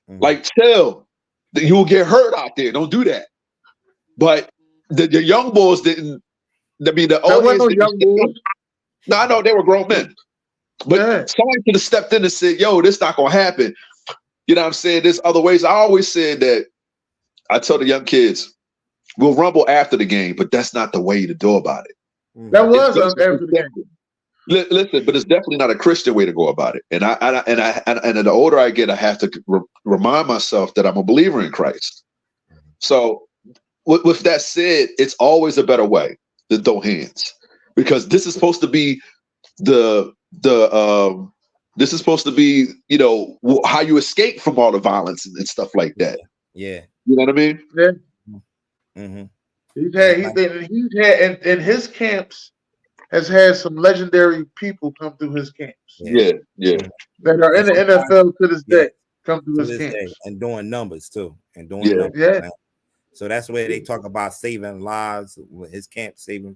Mm-hmm. Like, chill. You'll get hurt out there. Don't do that. But the young boys didn't. I mean, the old heads didn't. No, I know they were grown men. But someone could have stepped in and said, yo, this not going to happen. You know what I'm saying? There's other ways. I always said that. I tell the young kids, we'll rumble after the game, but that's not the way to do about it. That was after the game. Listen, but it's definitely not a Christian way to go about it. And the older I get, I have to remind myself that I'm a believer in Christ. So with that said, it's always a better way than throw hands, because this is supposed to be this is supposed to be, how you escape from all the violence and stuff like that. Yeah. You know what I mean? Yeah. Mm-hmm. He's had in his camps has had some legendary people come through his camps. Yeah. That are in the NFL to this day, come through his camps. And doing numbers too. And doing numbers. Yeah. Man. So that's where they talk about saving lives with his camp, saving,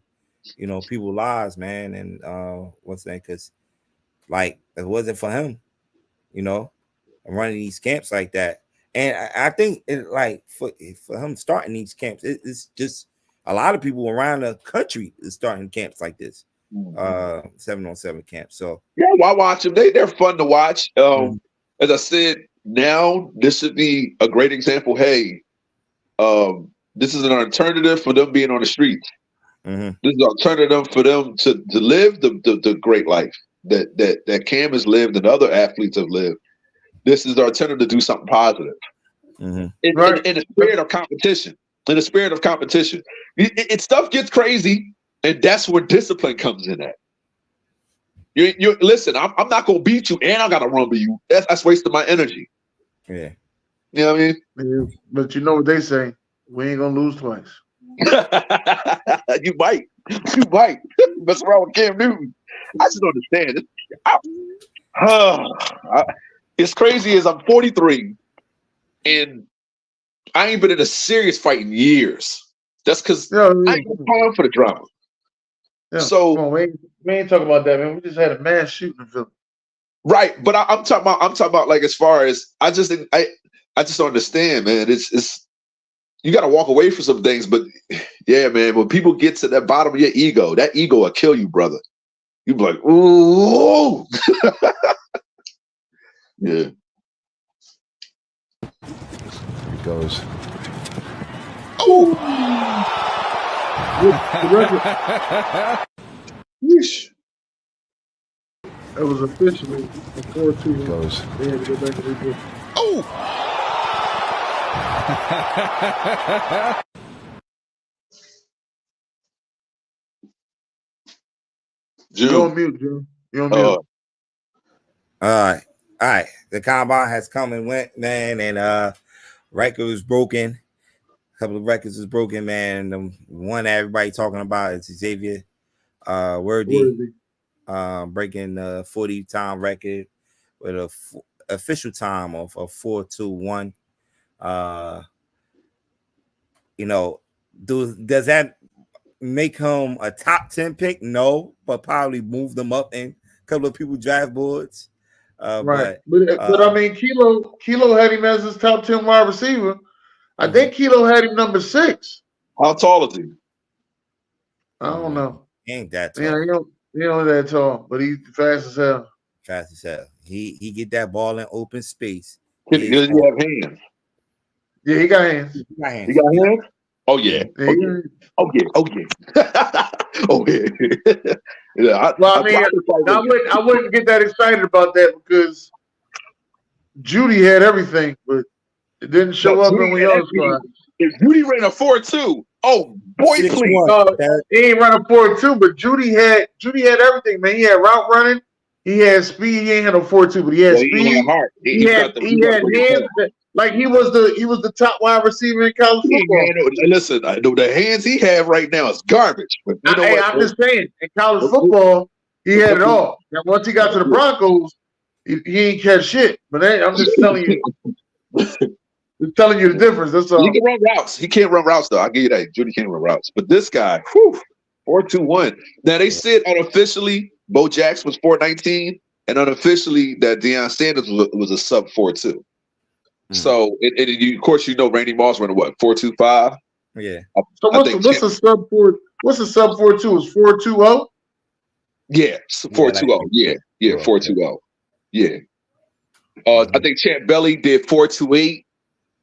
people's lives, man. And what's that? Because like it wasn't for him, running these camps like that. And I think it like for him starting these camps, it's just a lot of people around the country is starting camps like this, 7-on-7 camps. So yeah, why watch them? They're fun to watch. As I said, now this should be a great example. Hey, this is an alternative for them being on the streets. Mm-hmm. This is an alternative for them to live the great life that Cam has lived and other athletes have lived. This is the alternative to do something positive. Mm-hmm. In the spirit of competition. In the spirit of competition. It stuff gets crazy, and that's where discipline comes in at. You listen, I'm not gonna beat you and I gotta rumble you. That's wasting my energy. Yeah. You know what I mean? Yeah, but you know what they say, we ain't gonna lose twice. You might. Mess around with Cam Newton. I just don't understand it. It's crazy as I'm 43 and I ain't been in a serious fight in years. That's because I ain't got time for the drama. Yeah, so come on, we ain't talking about that, man. We just had a mass shooting in Philly. Right, but I'm talking about like as far as I just don't understand, man. It's you got to walk away from some things, but yeah, man. When people get to that bottom of your ego, that ego will kill you, brother. You be like, ooh, yeah. It goes. Oh, yeesh. It was officially a 4-2. Goes. They had to go back and replay. Oh. You're on mute, Joe. You're on mute. All right. The combine has come and went, man, and record was broken. A couple of records was broken, man. The one everybody talking about is Xavier Worthy. Breaking the 40-time record with a official time of a 4.21. Does that make him a top 10 pick? No, but probably move them up in a couple of people draft boards. Right, but I mean, Kilo had him as his top 10 wide receiver. I think Kilo had him number 6. How tall is he? I don't know. He ain't that tall. Yeah, he don't that tall, but he's fast as hell. Fast as hell. He get that ball in open space. Does he have hands? Yeah, he got hands. He got hands? Oh yeah. Oh yeah. Oh yeah. Yeah. I wouldn't get that excited about that because Judy had everything, but it didn't show up in the other squad. If Judy ran a 4.2, oh boy, please. He ain't run a 4.2, but Judy had everything, man. He had route running, he had speed. He ain't had no 4.2, but he had speed. He had hands. Like he was the top wide receiver in college football. Listen, the hands he have right now is garbage. But I'm just saying, in college football, he had it all. And once he got to the Broncos, he ain't catch shit. But I'm just telling you. Just telling you the difference. That's all. He can run routes. He can't run routes, though. I'll give you that. Judy can't run routes. But this guy, 4.21. Now, they said unofficially Bo Jackson was 4.19, and unofficially that Deion Sanders was a sub 4.2. So, of course, Randy Moss ran what, 4.25? Yeah. So what's a sub 4? What's a sub 4.2? Is 4.20? Yeah, 4.20. Yeah, 4.20. Yeah. I think Champ Belly did 4.28.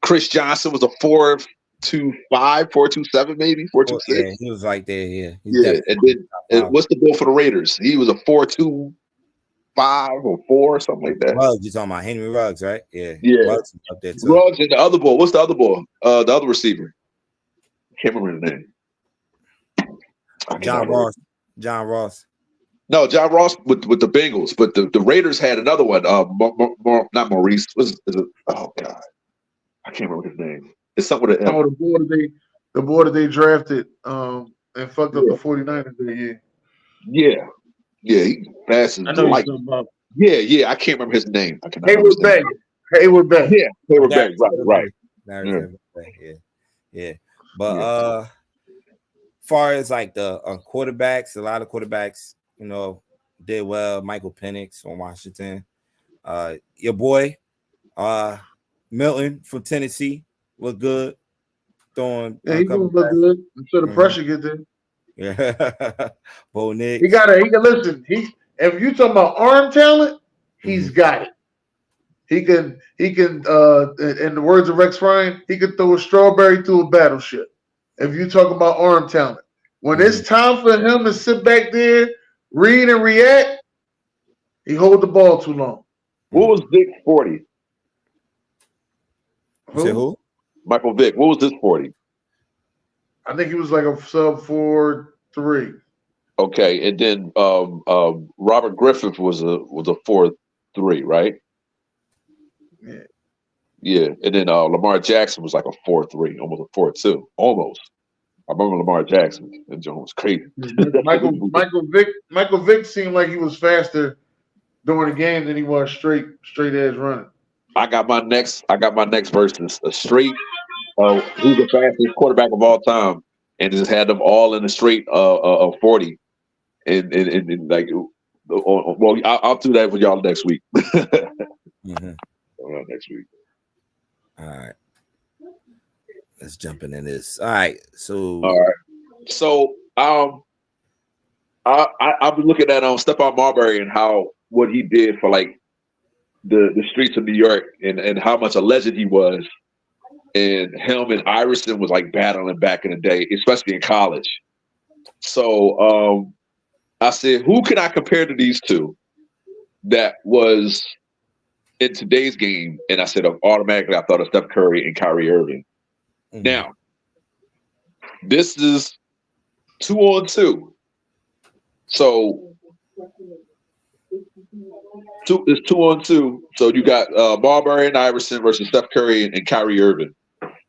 Chris Johnson was a 4 4.25, 4.27, maybe 4.26. Yeah, he was like there. Yeah, and then what's the ball for the Raiders? He was a 4.25 or 4, something like that. Ruggs, you talking about Henry Ruggs, right? Yeah, Ruggs up there too. Ruggs and the other ball. What's the other ball? The other receiver. Can't remember the name. John Ross. No, John Ross with the Bengals, but the Raiders had another one. Not Maurice. Is it? Oh God, I can't remember his name. It's something with an M. Oh, the boy that they drafted and fucked up the 49ers that year. Yeah, he passes. I know you're talking about. Yeah, I can't remember his name. Hayward Bay. Yeah, Hayward Bay. Right. Yeah. But far as like the quarterbacks, a lot of quarterbacks, did well. Michael Penix from Washington. Your boy, Milton from Tennessee, looked good. Throwing. Yeah, he look good until the pressure get there. Yeah. Bo Nick. He can listen. If you talking about arm talent, he's got it. He can. In the words of Rex Ryan, he could throw a strawberry through a battleship. If you talk about arm talent, when it's time for him to sit back there, read and react, he hold the ball too long. What was Vic's 40? Who? Michael Vick. What was this 40? I think he was like a sub 4.3. Okay, and then Robert Griffith was a 4.3, right? Yeah, and then Lamar Jackson was like a 4.3, almost a 4.2, almost. I remember Lamar Jackson. That joint was crazy. Michael Vick seemed like he was faster during the game than he was straight edge running. I got my next versus a straight. Who's the fastest quarterback of all time, and just had them all in the straight 40, and like, well, I'll do that with y'all next week. Next week. All right. Let's jump into this. All right. So I've been looking at Stephon Marbury and what he did for like the streets of New York and how much a legend he was. And him and Iverson was like battling back in the day, especially in college. So I said, who can I compare to these two that was in today's game? And I said, automatically, I thought of Steph Curry and Kyrie Irving. Now, this is 2-on-2. So it's 2-on-2. So you got Marbury and Iverson versus Steph Curry and Kyrie Irving.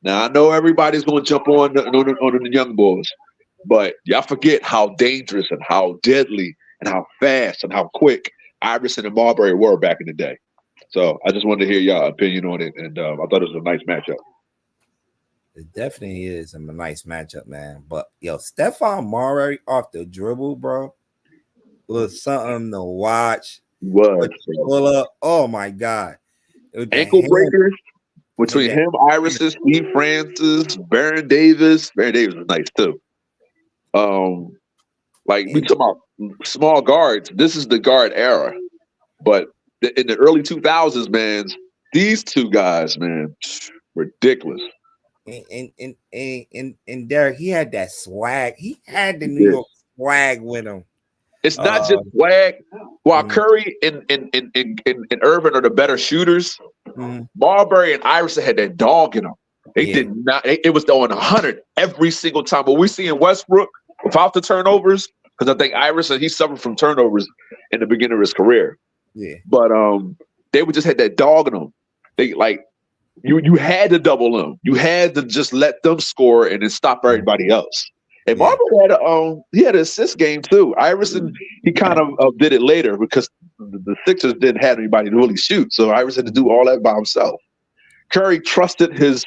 Now, I know everybody's going to jump on the young boys, but y'all forget how dangerous and how deadly and how fast and how quick Iverson and Marbury were back in the day. So I just wanted to hear y'all opinion on it, and I thought it was a nice matchup. It definitely is a nice matchup, man. But Stephon Marbury off the dribble, bro, was something to watch. Pull up. Oh my God. Ankle breakers between him, Iverson, Steve Francis, Baron Davis. Baron Davis was nice too. Like we talk about small guards. This is the guard era, but in the early 2000s, man, these two guys, man, ridiculous. And Derek, he had that swag. He had the New York swag with him. It's not just swag. While Curry and Irvin are the better shooters, Marbury and Iverson had that dog in them. They did not. It was on 100 every single time. But we see in Westbrook without the turnovers, because I think Iverson, he suffered from turnovers in the beginning of his career. Yeah. But they would just had that dog in them. They like you had to double them. You had to just let them score and then stop everybody else. And Marbury had an assist game too. Iverson, he kind of did it later because the Sixers didn't have anybody to really shoot. So Iverson had to do all that by himself. Curry trusted his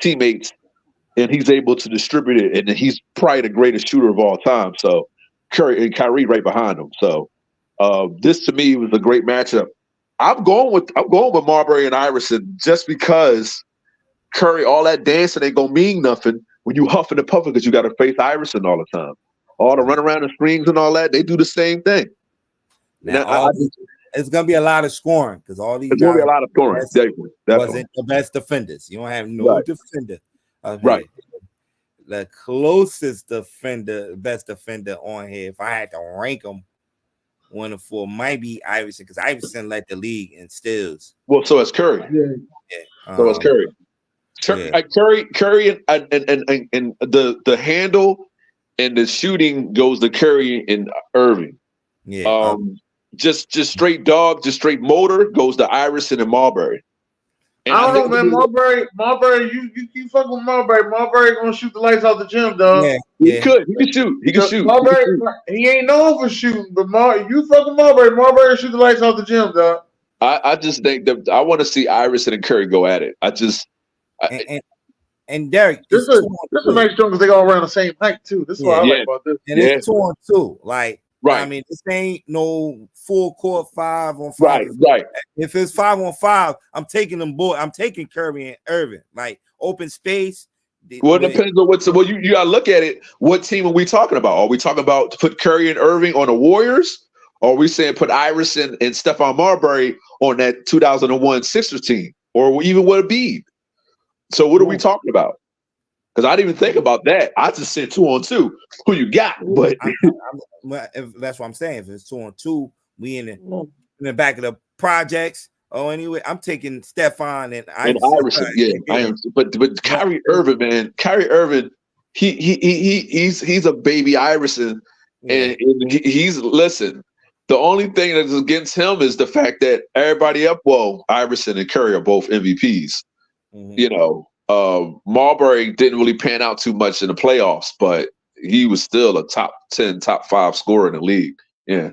teammates and he's able to distribute it. And he's probably the greatest shooter of all time. So Curry and Kyrie right behind him. So this to me was a great matchup. I'm going with Marbury and Iverson just because Curry, all that dancing ain't gonna mean nothing when you huffing and puffing because you got to face Iverson all the time. All the run around the screens and all that, they do the same thing. Now, it's gonna be a lot of scoring because all these. It's gonna be a lot of scoring. Definitely. Wasn't the best defenders. You don't have no defender. Right. the closest defender, best defender on here, if I had to rank them 1 to 4, might be Iverson, because Iverson led the league in steals. Well, so is Curry. Yeah. So is Curry. Curry and the handle and the shooting goes to Curry and Irving. Yeah. Just straight dog, just straight motor goes to Iverson and Marbury. And I don't know, man. Marbury, you fuck with Marbury. Marbury gonna shoot the lights out the gym, dog. Yeah. He can shoot. He can shoot. Marbury, he ain't known for shooting, but you fuck with Marbury. Marbury shoot the lights out the gym, dog. I just think that I want to see Iverson and Curry go at it. And Derek, this is a nice joke because they all around the same height too. This is what I like about this. And it's 2-on-2. Like, right. I mean, this ain't no full court 5-on-5. Right. If it's 5-on-5, I'm taking them both. I'm taking Curry and Irving. Like, open space. Well, it depends on what's. Well, you gotta look at it. What team are we talking about? Are we talking about to put Curry and Irving on the Warriors? Or are we saying put Iverson and Stephon Marbury on that 2001 Sixers team? Or even with Embiid? So what are we talking about? Because I didn't even think about that. I just said 2-on-2. Who you got? But that's what I'm saying. If it's 2-on-2, we in the back of the projects. Oh, anyway, I'm taking Stephon and Iverson. Yeah, I am. But Kyrie Irving, man, Kyrie Irving, he's a baby Iverson, and he's listen. The only thing that's against him is the fact that everybody up. Well, Iverson and Curry are both MVPs. You know, Marbury didn't really pan out too much in the playoffs, but he was still a top 10, top 5 scorer in the league. Yeah.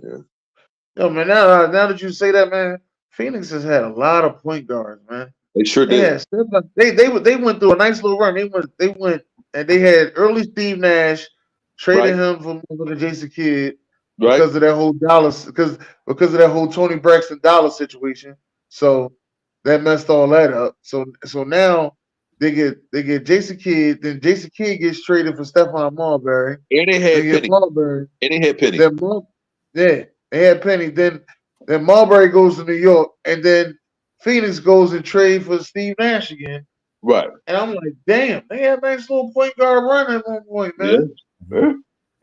Yo, man, now that you say that, man, Phoenix has had a lot of point guards, man. They sure did. They went through a nice little run. They went and they had early Steve Nash, traded him for Jason Kidd because of that whole Dallas, because of that whole Tony Braxton Dallas situation. So that messed all that up. So now they get Jason Kidd, then Jason Kidd gets traded for Stephon Marbury. And they had Penny. Marbury. And they had Penny. They had Penny. Then Marbury goes to New York, and then Phoenix goes and trade for Steve Nash again. Right. And I'm like, damn, they had a nice little point guard run at one point, man. Yeah.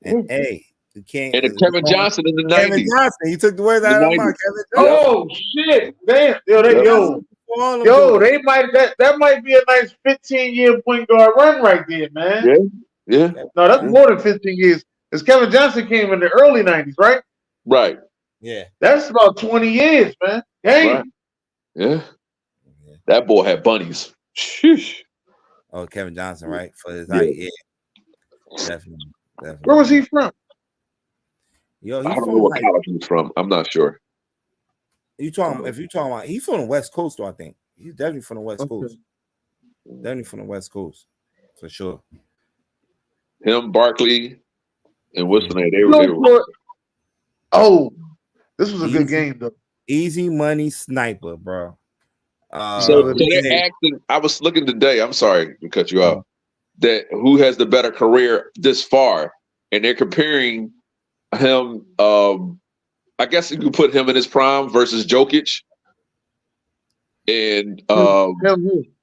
And hey, you can't. And Kevin Johnson in the 90s. Kevin Johnson, he took the words out of my mouth. Oh shit, damn, they might that might be a nice 15-year point guard run right there, man. Yeah. No, that's more than 15 years. Because Kevin Johnson came in the early 90s, right? Right. Yeah. That's about 20 years, man. Dang. Right. Yeah. That boy had bunnies. Sheesh. Oh, Kevin Johnson, right? For his height, Definitely. Where was he from? Yo, I don't know what college he's from. I'm not sure. If you're talking about, he's from the West Coast, though, I think. He's definitely from the West Coast. Definitely from the West Coast, for sure. Him, Barkley, and what's the name? They were. Oh, this was a good game, though. Easy money sniper, bro. So they're asking. I was looking today. I'm sorry to cut you off. That who has the better career this far, and they're comparing him. I guess you could put him in his prime versus Jokic. And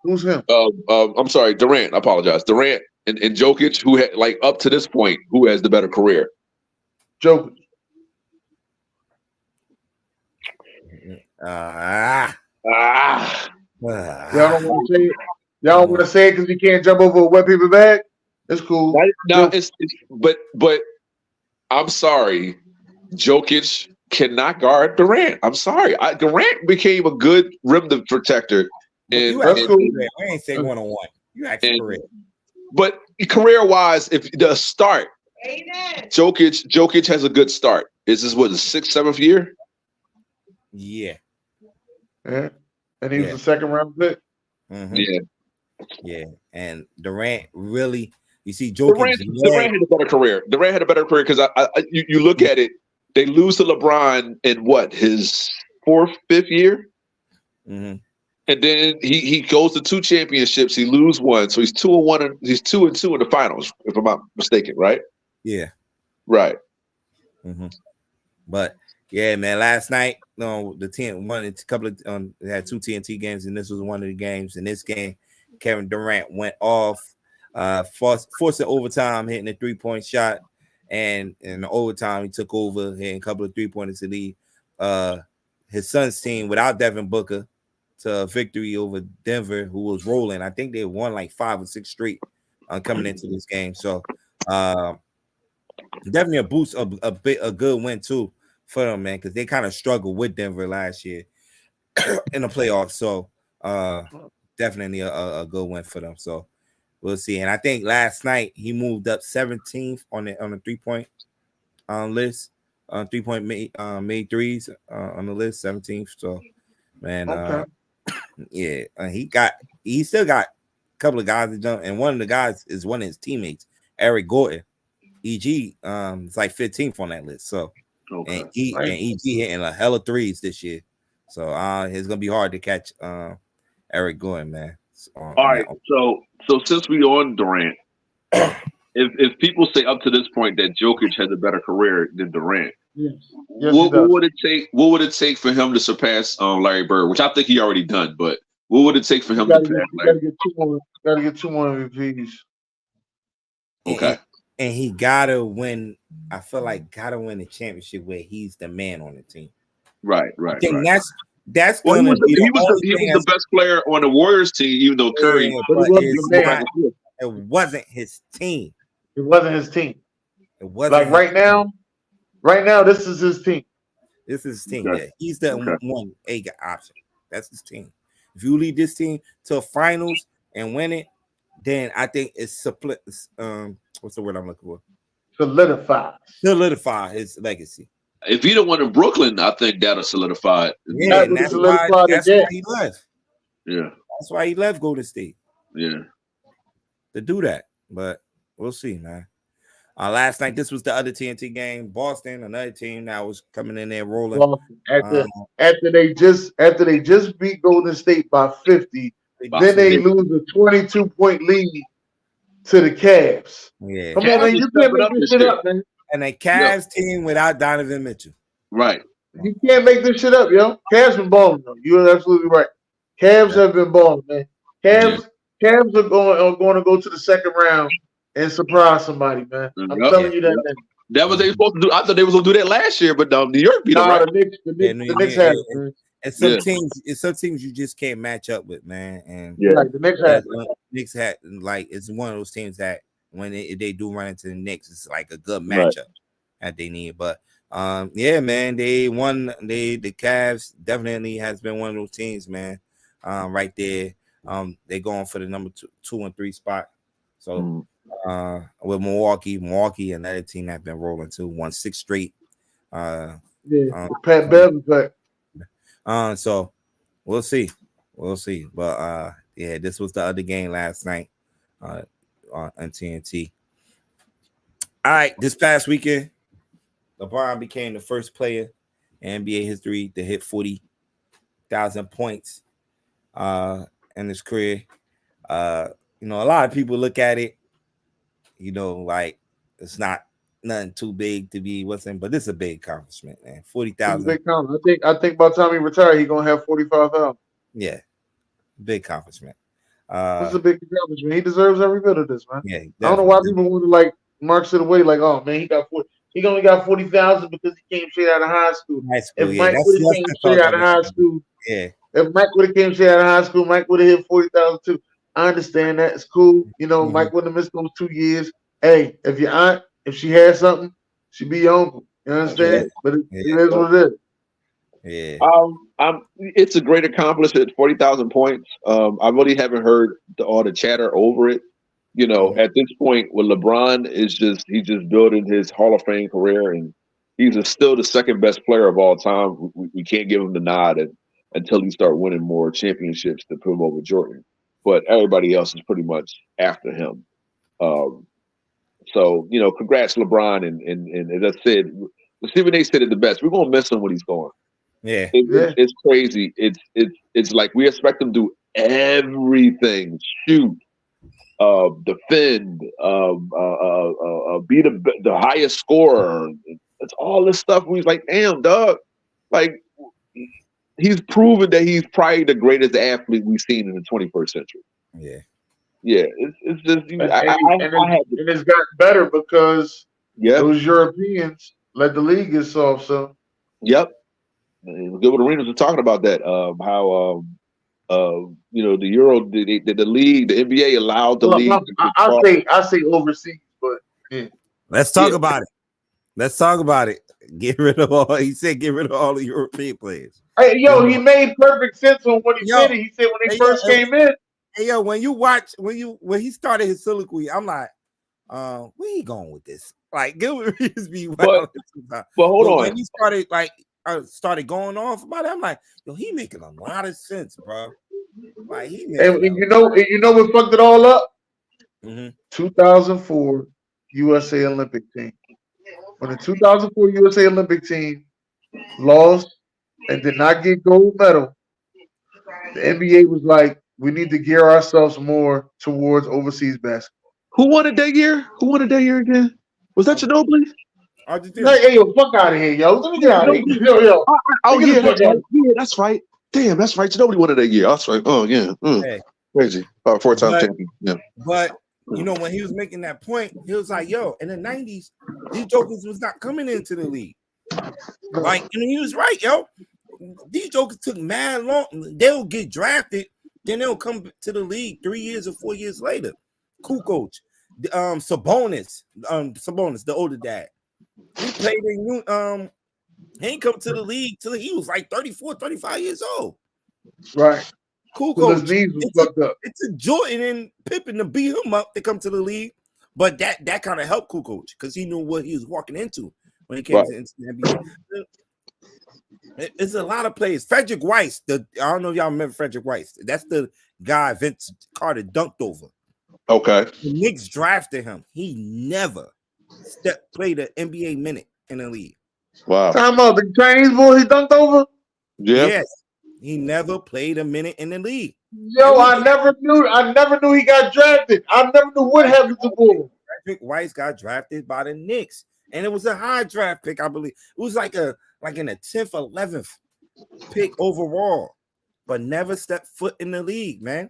who's him? I'm sorry, Durant. I apologize, Durant and Jokic. Who had up to this point, who has the better career? Jokic. Y'all don't want to say it. Y'all want to say it because you can't jump over a wet paper bag. It's cool. No, but I'm sorry, Jokic cannot guard Durant. I'm sorry, Durant became a good rim protector. That's cool. We ain't say 1-on-1. You actually correct. But career-wise, if the start, Jokic has a good start. Is this the 6th, 7th year? Yeah. And he was the second round pick. Mm-hmm. Yeah. And Durant really, you see, Jokic. Durant had a better career. Durant had a better career because you look at it, they lose to LeBron in his 4th, 5th year, and then he goes to 2 championships. He loses 1, so he's 2-1. He's 2-2 in the finals, if I'm not mistaken, right? Yeah. Right. But. Yeah, man. Last night, the team won a couple of they had 2 TNT games, and this was one of the games. In this game, Kevin Durant went off. forcing overtime, hitting a 3-point shot, and in the overtime he took over, hitting a couple of 3-pointers to lead his son's team without Devin Booker to a victory over Denver, who was rolling. I think they won like 5 or 6 straight coming into this game. So definitely a boost, a good win too for them, man, because they kind of struggled with Denver last year in the playoffs. So definitely a good win for them. So we'll see. And I think last night he moved up 17th on the 3-point list, 3-point made threes on the list, 17th. So man, yeah, he still got a couple of guys that jump, and one of the guys is one of his teammates, Eric Gordon. EG it's like 15th on that list. So and EG hitting a hell of threes this year. So it's gonna be hard to catch Eric Gordon, man. All right, so since we on Durant, if people say up to this point that Jokic has a better career than Durant, what would it take? What would it take for him to surpass Larry Bird, which I think he already done? But what would it take for him to pass Larry? Gotta get 2 more MVPs. Okay. And he gotta win. I feel like gotta win the championship where he's the man on the team. Right. I think that's well, gonna he was the best player on the Warriors team, even though Curry. It wasn't his team. It wasn't his team. It wasn't like right now. Right now, this is his team. This is his team. Okay. Yeah, he's the 1A option. That's his team. If you lead this team to finals and win it, then I think it's what's the word I'm looking for? Solidify his legacy. If he don't win in Brooklyn, I think that'll solidify it. Yeah, and that's why he left. Yeah. That's why he left Golden State. Yeah. To do that. But we'll see, man. Last night, this was the other TNT game. Boston, another team that was coming in there rolling. After they just beat Golden State by 50, then they lose a 22-point lead to the Cavs. Yeah. Come on, man. You can't make this shit up, man. And a Cavs team without Donovan Mitchell. Right. You can't make this shit up, yo. Cavs been balling, though. You're absolutely right. Cavs have been balling, man. Cavs are going to go to the second round and surprise somebody, man. I'm telling you that, man. That was they supposed to do. I thought they was going to do that last year, but New York beat them. Right? The Knicks had it, man. And some teams you just can't match up with, man. And like the Knicks had like it's one of those teams that when they do run into the Knicks, it's like a good matchup that they need. But yeah, man, they won. The Cavs definitely has been one of those teams, man. Right there, they're going for the number 2 and 3 spot. So with Milwaukee, another team that's been rolling too, won 6 straight. Pat Bev back. So we'll see. But yeah, this was the other game last night on TNT. All right, this past weekend, LeBron became the first player in NBA history to hit 40,000 points in his career. A lot of people look at it, like it's not nothing too big to be but this is a big accomplishment, man. 40,000. I think by the time he retires, he's gonna have 45,000. Yeah, big accomplishment. This is a big accomplishment. He deserves every bit of this, man. Yeah, I don't know why people want to like mark it away, like, oh man, he only got 40,000 because he came straight out of high school. If Mike would have came straight out of high school, if Mike would have came straight out of high school, Mike would have hit 40,000 too. I understand that. It's cool. Mike wouldn't have missed those 2 years. Hey, if your aunt, if she had something, she'd be your uncle. You understand? Yeah. But it is what it is. Yeah. It's a great accomplishment. 40,000 points. I really haven't heard all the chatter over it. At this point, with LeBron he's just building his Hall of Fame career, and he's still the second best player of all time. We can't give him the nod until he start winning more championships to put him over Jordan. But everybody else is pretty much after him. So, congrats, LeBron. And as I said, Stephen A. said it the best. We're going to miss him when he's gone. Yeah. It's crazy. It's like we expect him to do everything. Shoot, defend, be the highest scorer. It's all this stuff. He's like, damn, dog. Like, he's proven that he's probably the greatest athlete we've seen in the 21st century. Yeah. Yeah, it's just And it's gotten better because yeah, those Europeans let the league get soft. So yep. Good with Arenas were talking about that. How the Euro, the league, the NBA allowed the league. I say overseas, but yeah. Let's talk about it. Let's talk about it. Get rid of all. He said, get rid of all the European players. Hey, he made perfect sense on what he said. He said when they first came in. Hey, when he started his soliloquy, I'm like, where he going with this? Like, Gilbert Arenas be wild. But hold on. When he started going off about it, I'm like, yo, he making a lot of sense, bro. Like, and you know what fucked it all up? 2004 USA Olympic team. When the 2004 USA Olympic team lost and did not get gold medal, the NBA was like, we need to gear ourselves more towards overseas basketball. Who won it that year? Who won it that year again? Was that Ginobili? Hey, yo, fuck out of here, yo. Let me get out of here. Yo. Oh, yeah, that's right. Damn, that's right. Ginobili won it that year. That's right. Oh, yeah. Hey. Crazy. 4-time champion. Yeah. But, when he was making that point, he was like, yo, in the 90s, these jokers was not coming into the league. Like, and he was right, yo. These jokers took mad long. They'll get drafted, then they'll come to the league 3 years or 4 years later. Cool coach. Sabonis, the older dad. He played in he ain't come to the league till he was like 34, 35 years old. Right. Cool coach. His knees was fucked up. It's a Jordan and Pippen to beat him up to come to the league. But that kind of helped Cool Coach because he knew what he was walking into when he came into the NBA. It's a lot of players. Frederick Weiss, I don't know if y'all remember Frederick Weiss. That's the guy Vince Carter dunked over. Okay. The Knicks drafted him. He never played an NBA minute in the league. Wow. Talking about the Chinese boy he dunked over? Yeah. Yes. He never played a minute in the league. Yo, I never knew he got drafted. I never knew what happened to Bull. Frederick Weiss got drafted by the Knicks. And it was a high draft pick, I believe. It was like in the 10th, 11th pick overall, but never stepped foot in the league, man.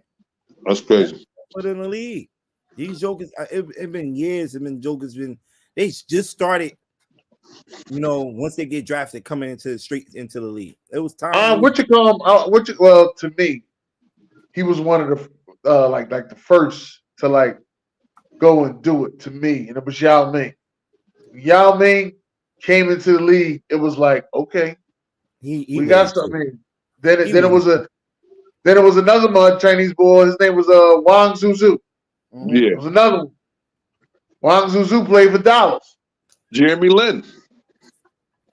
That's crazy. Foot in the league. These jokers, it's been years. They just started, once they get drafted, coming straight into the league. It was time. To me, he was one of the like the first to go and do it to me, and it was Yao Ming. Yao Ming came into the league. It was like, okay, we got something. Then it was another Chinese boy. His name was Wang Zuzu. Yeah, it was another one. Wang Zuzu played for Dallas. Jeremy Lin.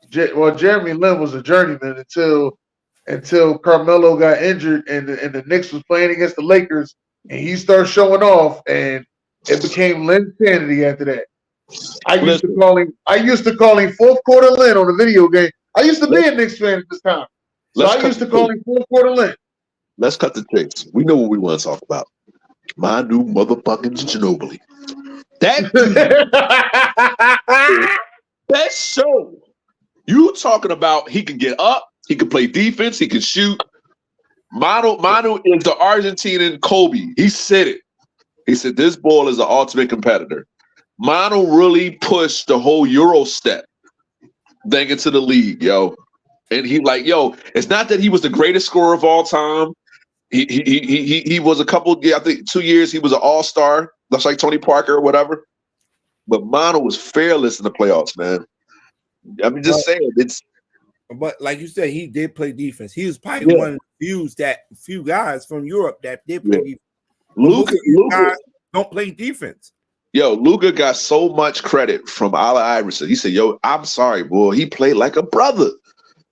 Jeremy Lin was a journeyman until Carmelo got injured and the Knicks was playing against the Lakers and he started showing off and it became Lin Sanity after that. I used to call him fourth quarter Lin on a video game. I used to be a Knicks fan at this time. So I used to call him fourth quarter Lin. Let's cut the chase. We know what we want to talk about. My new motherfucking Ginobili. That show. You talking about he can get up, he can play defense, he can shoot. Manu is the Argentinian Kobe. He said it. He said this ball is the ultimate competitor. Manu really pushed the whole Euro step thing into the league, yo. And he it's not that he was the greatest scorer of all time. He was I think 2 years he was an all-star, just like Tony Parker or whatever. But Manu was fearless in the playoffs, man. I mean, just saying it's. But like you said, he did play defense. He was probably one of the few guys from Europe that did play defense. Luka guys don't play defense. Yo, Luka got so much credit from Allen Iverson. He said, "Yo, I'm sorry, boy. He played like a brother."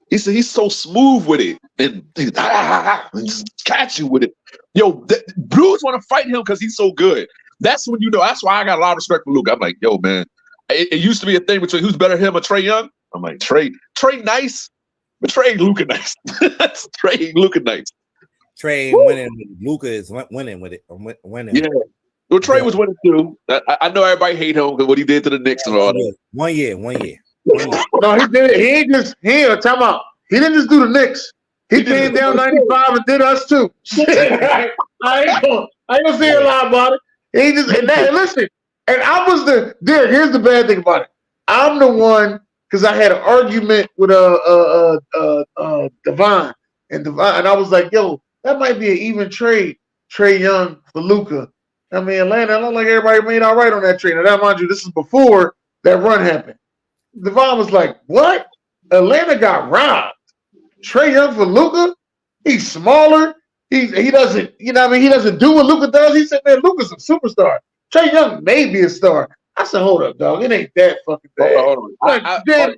He said he's so smooth with it and just catch you with it. Yo, Blues want to fight him because he's so good. That's when That's why I got a lot of respect for Luka. I'm like, yo, man. It used to be a thing between who's better, him or Trae Young. I'm like, Trae nice, but Trae Luka nice. That's Trae Luka nice. Trae winning, Luka is winning with it. Winning. Yeah. Well, Trae was winning too. I know everybody hate him because what he did to the Knicks and all that. 1 year. No, he did it. He ain't time out. He didn't just do the Knicks. He came down 95 and did us too. I I ain't gonna say a lot about it. He just and listen. And I was Derek. Here's the bad thing about it. I'm the one because I had an argument with Devon and I was like, yo, that might be an even trade. Trae Young for Luka. I mean, Atlanta. I don't like everybody made all right on that trade. Now, that mind you, this is before that run happened. Devon was like, what? Atlanta got robbed. Trae Young for Luka? He's smaller. He doesn't, you know what I mean? He doesn't do what Luka does. He said, man, Luka's a superstar. Trae Young may be a star. I said, hold up, dog. It ain't that fucking bad.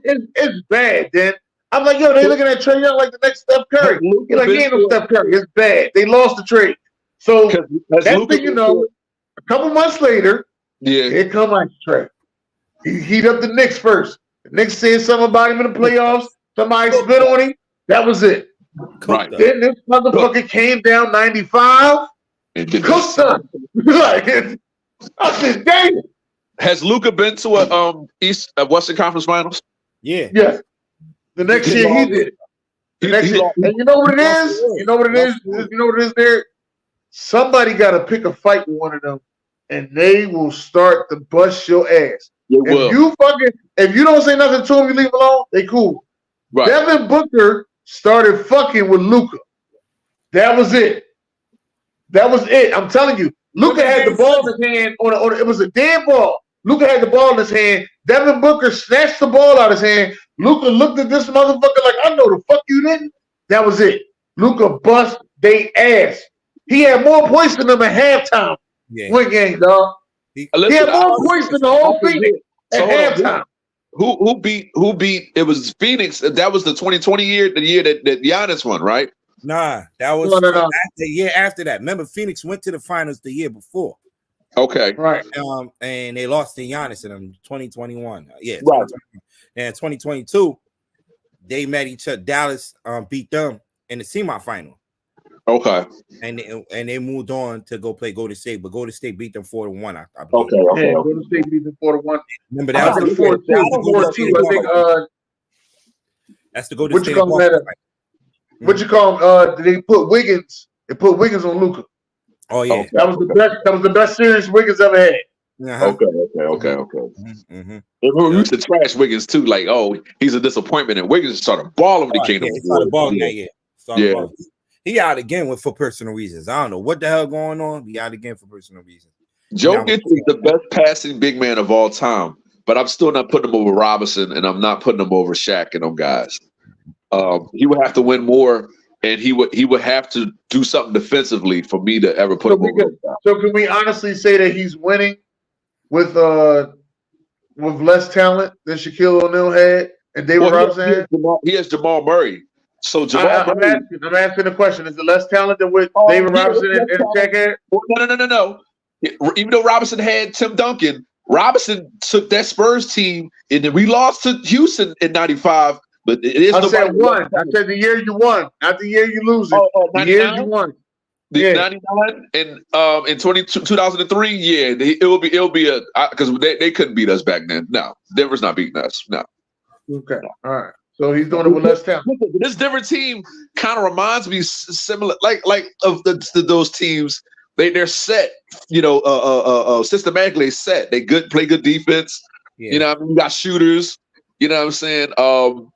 It's bad, then. I'm like, yo, they looking at Trae Young like the next Steph Curry. He's like, he ain't no Steph Curry. It's bad. They lost the trade. So that's thing you know, a couple months later, here come Ice Trae. He heat up the Knicks first. The Knicks said something about him in the playoffs. Somebody spit on him. That was it. Right. Then this motherfucker came down 95. Cooked up. Like, I said, dang. Has Luka been to a Western Conference Finals? Yeah. Yes. The next year he did. The next year. And you know what it is? You know what it is? You know what it is there? Somebody got to pick a fight with one of them, and they will start to bust your ass. If you don't say nothing to them, you leave alone, they cool. Right. Devin Booker started fucking with Luka. That was it. That was it. I'm telling you. Luka had the ball in his hand it was a dead ball. Luka had the ball in his hand. Devin Booker snatched the ball out of his hand. Luka looked at this motherfucker like, I know the fuck you didn't. That was it. Luka bust they ass. He had more points than them at halftime. Win game, dog. He had more points than the whole Phoenix at halftime. Who beat? It was Phoenix. That was the 2020 year, the year that Giannis won, right? Nah, that was the year after that. Remember, Phoenix went to the finals the year before. Okay, right. And they lost to Giannis in 2021. Yeah, right. And 2022, they met each other. Dallas beat them in the semifinal. Okay. And they moved on to go play Golden State, but Golden State beat them 4-1. I believe. Okay. Yeah, Golden State beat them 4-1. Remember that was the 4-2. I think. That's the Golden State. What you call them? They put Wiggins. They put Wiggins on Luka. Oh yeah, that was the best. That was the best series Wiggins ever had. Okay. Mm-hmm. We used to trash Wiggins too. Like, oh, he's a disappointment, and Wiggins started balling when he came. He started balling that year. Balling. He out again for personal reasons. I don't know what the hell going on. He out again for personal reasons. Jokic is the best passing big man of all time, but I'm still not putting him over Robinson, and I'm not putting him over Shaq and them guys. He would have to win more, and he would have to do something defensively for me to ever put him over. So can we honestly say that he's winning with less talent than Shaquille O'Neal had and David Robinson had? He has Jamal Murray. So I'm asking the question: is it less talent than what David Robinson and Shaq had? No. Even though Robinson had Tim Duncan, Robinson took that Spurs team, and then we lost to Houston in '95. But it is. I said one. I said the year you won, not the year you lose it. The year you won. The 99 and in 2003, yeah, it'll be a because they couldn't beat us back then. No, Denver's not beating us. No. Okay. All right. So he's doing it with less talent. This Denver team kind of reminds me similar, like of those teams. They're set, systematically set. They play good defense. Yeah. You know, I mean, you got shooters. You know what I'm saying?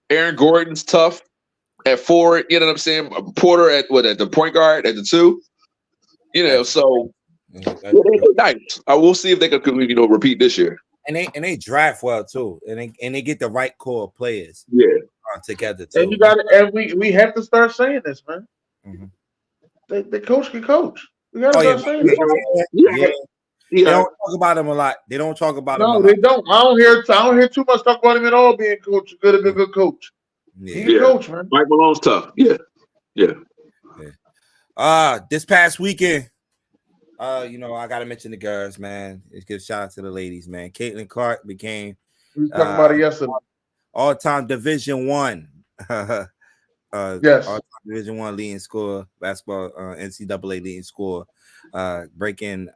Aaron Gordon's tough at forward. You know what I'm saying? Porter at the point guard at the 2. You know, so they're nice. I will see if they could repeat this year. And they draft well too, and they get the right core of players. Yeah, together too. And you got and we have to start saying this, man. Mm-hmm. The coach can coach. We got to start saying this. Yeah. They don't talk about him a lot. They don't talk about him. No, they don't. I don't hear too much talk about him at all. Being coach, good coach. Yeah. He's a coach, man. Mike Malone's tough. Yeah. This past weekend, I gotta mention the girls, man. Let's give a shout out to the ladies, man. Caitlin Clark became we were talking about it yesterday. All-time Division I. Yes. All-time Division I leading scorer, basketball, NCAA leading scorer, breaking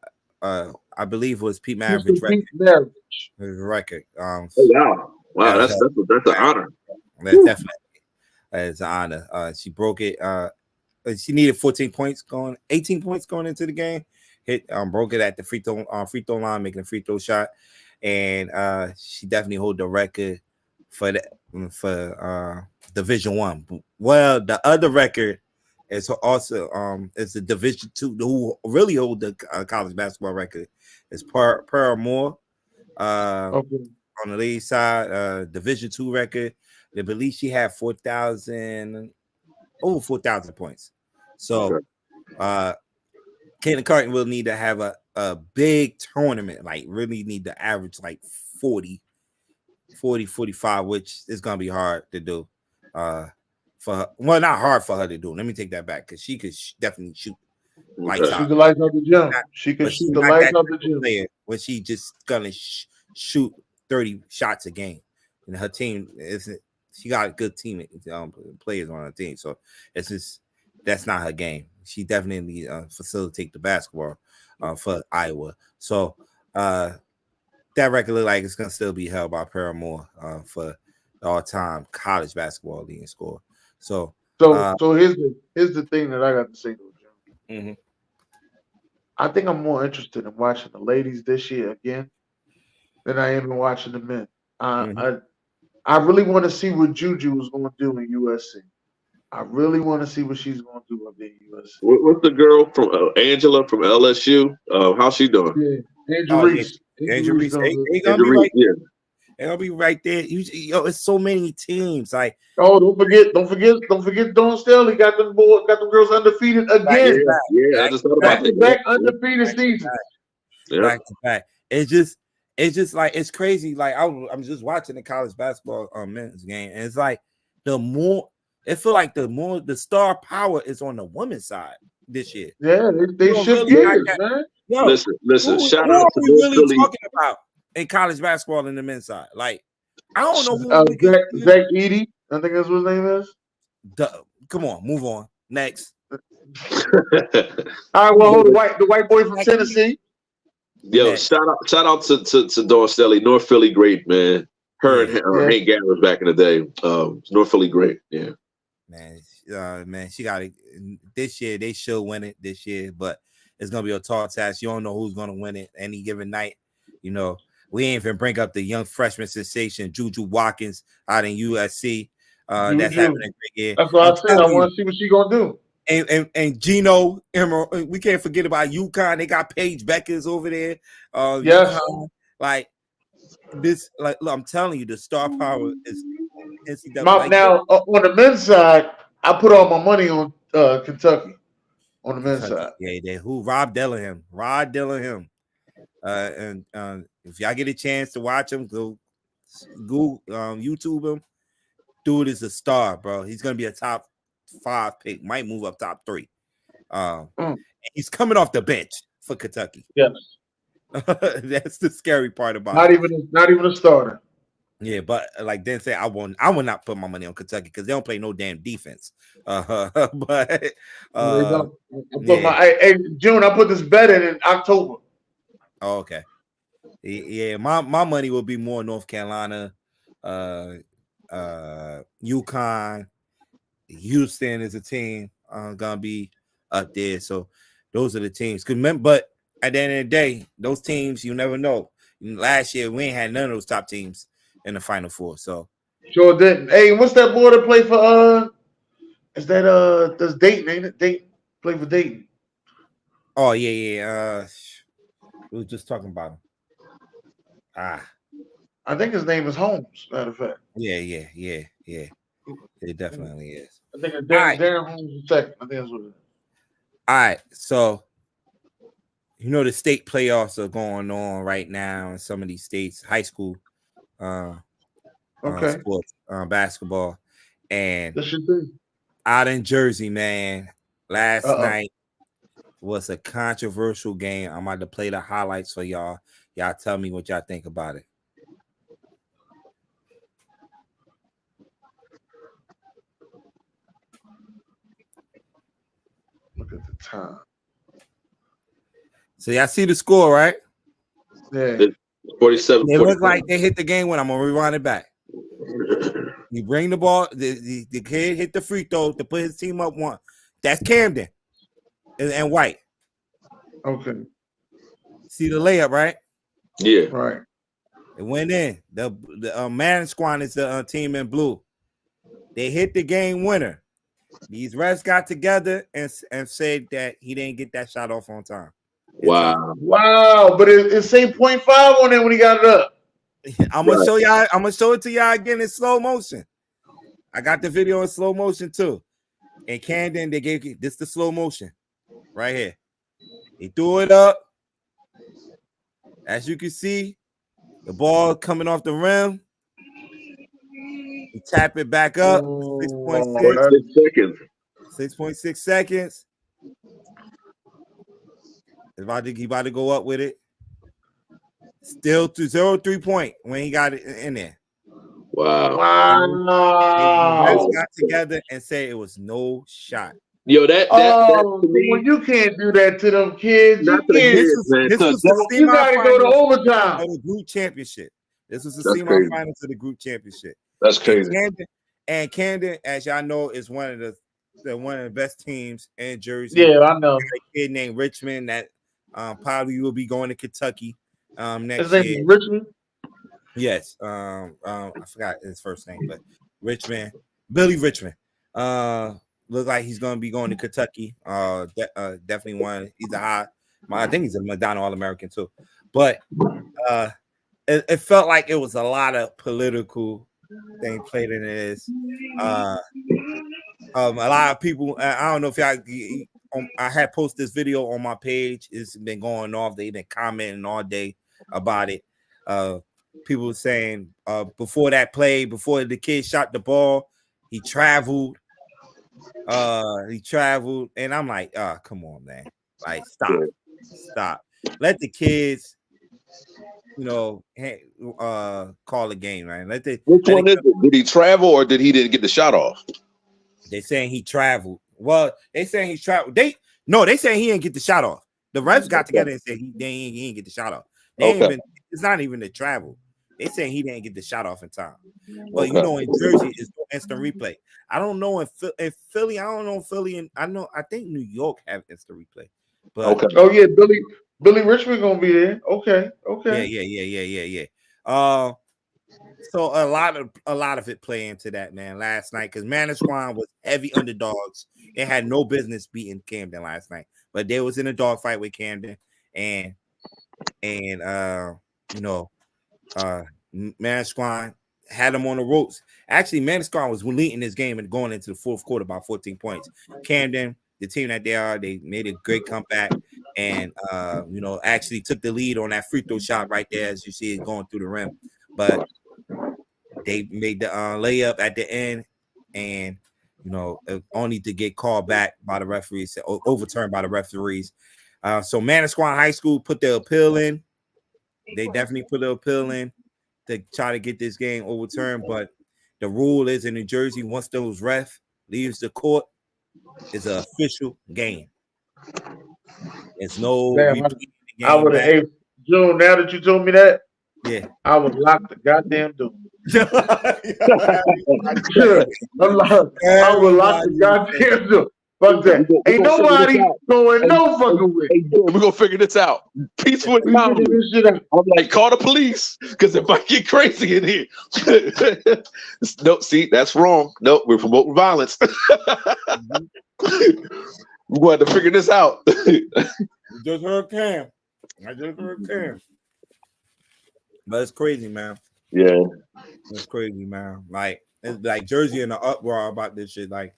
I believe it was Pete Maravich's record. Wow, that's an honor. That's definitely it's an honor. She broke it. She needed 18 points going into the game, broke it at the free throw line, making a free throw shot, and she definitely hold the record for Division I. Well, the other record is also it's the Division II, who really hold the college basketball record. It's Pearl Moore on the ladies side, Division II record. I believe she had 4,000 points. So Caitlin Carton will need to have a big tournament, like really need to average like 40, 45, which is gonna be hard to do. For her. Well, not hard for her to do. Let me take that back because she could definitely shoot lights out. Shoot the lights out the gym. She can shoot the lights out the gym. When she just gonna shoot 30 shots a game, and her team isn't. She got a good team players on her team, so it's just that's not her game. She definitely facilitate the basketball for Iowa. So that record look like it's gonna still be held by Paramore for the all-time college basketball leading score. So here's the thing that I got to say to Jim. Mm-hmm. I think I'm more interested in watching the ladies this year again than I am in watching the men. I really want to see what Juju is going to do in USC. I really want to see what she's going to do up in USC. What's the girl from Angela from LSU? How's she doing? Yeah, Angel Reese. Angel Reese. They're gonna be right there. It's so many teams. Like, don't forget Dawn Staley got them girls undefeated again. Yeah, I just thought about it. Back undefeated season. Back to back. It's just like it's crazy. Like I'm just watching the college basketball men's game, and it's like the star power is on the women's side this year. Yeah, they shift gears, man. Yo, listen. Shout out to we really talking about in college basketball in the men's side. Like, I don't know who Zach Edey. I think that's what his name is. Come on, move on. Next. All right, well, the white boy from Tennessee. Yo, shout out to Dawn Staley, North Philly great, man. Her and Hank Garrett back in the day. North Philly great, yeah. Man, she got it this year. They should win it this year, but it's gonna be a tall task. You don't know who's gonna win it any given night. We ain't even bring up the young freshman sensation Juju Watkins out in USC. That's having a great year. That's what I said. I want to see what she gonna do. And Gino Emerald, we can't forget about UConn. They got Paige Beckers over there. Yes, UConn, like this. Like, look, I'm telling you, the star power is NCAA. Now on the men's side, I put all my money on Kentucky. On the men's side, yeah. Who? Rod Dillingham. And if y'all get a chance to watch him, go YouTube him. Dude is a star, bro. He's gonna be a top 5 pick, might move up top 3. He's coming off the bench for Kentucky. Yes, that's the scary part about not even a starter. Yeah, but like Dan said, I will not put my money on Kentucky because they don't play no damn defense. But June, I put this bet in October. Oh, okay. Yeah, my money will be more North Carolina, UConn, Houston is a team gonna be up there. So those are the teams. But at the end of the day, those teams you never know. Last year we ain't had none of those top teams in the Final Four. So sure didn't. Hey, what's that boy that play for? Is that does Dayton? Ain't it? Dayton play for Dayton? Oh yeah. We were just talking about him. I think his name is Holmes. Matter of fact. Yeah. It definitely is. I think it's Darren Holmes is second. I think that's what it is. All right, so the state playoffs are going on right now in some of these states, high school sports, basketball, and out in Jersey, man. Last night was a controversial game. I'm about to play the highlights for y'all. Y'all tell me what y'all think about it. Look at the time. So y'all see the score, right? Yeah. 47. It looked like they hit the game when I'm gonna rewind it back. You bring the ball, the kid hit the free throw to put his team up 1. That's Camden and White. Okay. See the layup, right? Yeah. Right. It went in. The Man Squad is the team in blue. They hit the game winner. These refs got together and said that he didn't get that shot off on time. Wow. Wow. But it's say 0.5 on it when he got it up. I'm gonna show y'all. I'm gonna show it to y'all again in slow motion. I got the video in slow motion too. And Camden, they gave this the slow motion right here. He threw it up. As you can see, the ball coming off the rim. He tap it back up. 6.6 seconds. 6.6 seconds. He about to go up with it. Still to 0 3-point when he got it in there. Wow. Wow. They got together and said it was no shot. Yo, that to me, well, you can't do that to them kids. Not to the kids, man. This was the You gotta go to overtime. of the group championship. This was the That's semifinals of the group championship. That's crazy. And Camden, as y'all know, is one of the best teams in Jersey. Yeah, I know. A kid named Richmond that probably will be going to Kentucky next His name year. is Richmond. Yes. I forgot his first name, but Richmond, Billy Richmond. Look like he's gonna be going to Kentucky. Definitely one. He's I think he's a McDonald All-American too. But it felt like it was a lot of political thing played in this. A lot of people. I don't know if y'all. I had posted this video on my page. It's been going off. They've been commenting all day about it. People saying before that play, before the kid shot the ball, he traveled. And I'm like, come on, man. Like, stop. Let the kids, call the game, man. Which one is it? Did he travel or didn't get the shot off? They saying he traveled. Well, they saying he traveled. They saying he didn't get the shot off. The refs got together and said he didn't get the shot off. It's not even the travel. They saying he didn't get the shot off in time. Well, in Jersey it's instant replay. I don't know in Philly. I don't know Philly, and I think New York have instant replay. But oh yeah, Billy Richmond gonna be there. Okay. Yeah. So a lot of it play into that, man. Last night, because Manasquan was heavy underdogs. They had no business beating Camden last night, but they was in a dogfight with Camden, and Manasquan had them on the ropes. Actually, Manasquan was leading this game and going into the fourth quarter by 14 points. Camden, the team that they made a great comeback and actually took the lead on that free throw shot right there, as you see it going through the rim. But they made the layup at the end, and only to get called back by the referees, overturned by the referees. So Manasquan High School put their appeal in. They definitely put their appeal in to try to get this game overturned. But the rule is in New Jersey, once those ref leaves the court, it's an official game. It's no. I would have. Hey, Joe, now that you told me that, yeah, I would lock the goddamn door. I would lock the goddamn door. Fuck that. Ain't nobody going no fucking way. We're gonna figure this out. Peaceful and calm. I'm like, call the police because it might get crazy in here. No, see, that's wrong. No, we're promoting violence. We're going to figure this out. Just heard Cam. I just heard Cam. But it's crazy, man. Yeah. It's crazy, man. Like, it's like Jersey in the uproar about this shit. Like,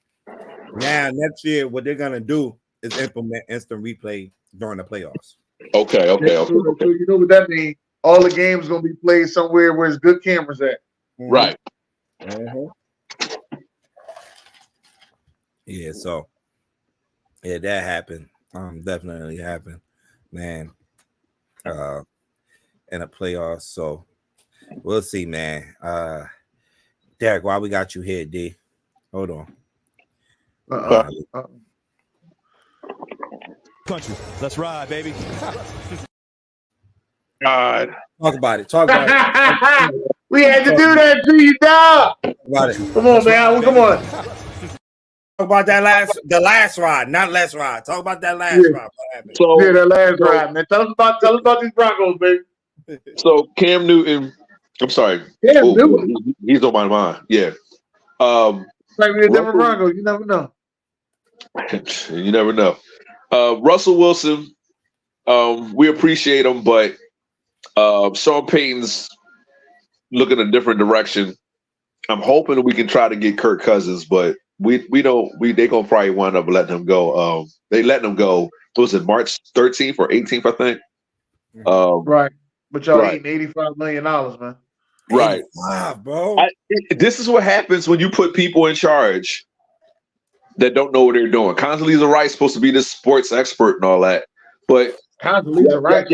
now next year, what they're gonna do is implement instant replay during the playoffs. Okay. So you know what that means? All the games gonna be played somewhere where there's good cameras at. Mm-hmm. Right. Mm-hmm. Yeah. So, yeah, that happened. Definitely happened, man. In the playoffs. So we'll see, man. Derek, why we got you here, D? Hold on. Country, let's ride, baby. God. Talk about it. We had to do that to you, dog. About it. Come on, man. Come on. about the last ride, not last ride. Talk about that last ride. What happened? So Yeah, that last ride, man. Tell us about these Broncos, baby. So Cam Newton, I'm sorry. Cam Newton. He's on my mind. Yeah. Might be a different Broncos. You never know. You never know. Russell Wilson, we appreciate him, but Sean Payton's looking a different direction. I'm hoping we can try to get Kirk Cousins, but they gonna probably wind up letting him go. They letting him go. What was it, March 13th or 18th, I think? Right. But y'all eating $85 million, man. Right. Wow, bro. This is what happens when you put people in charge that don't know what they're doing. Condoleezza Rice supposed to be this sports expert and all that, but Condoleezza Rice,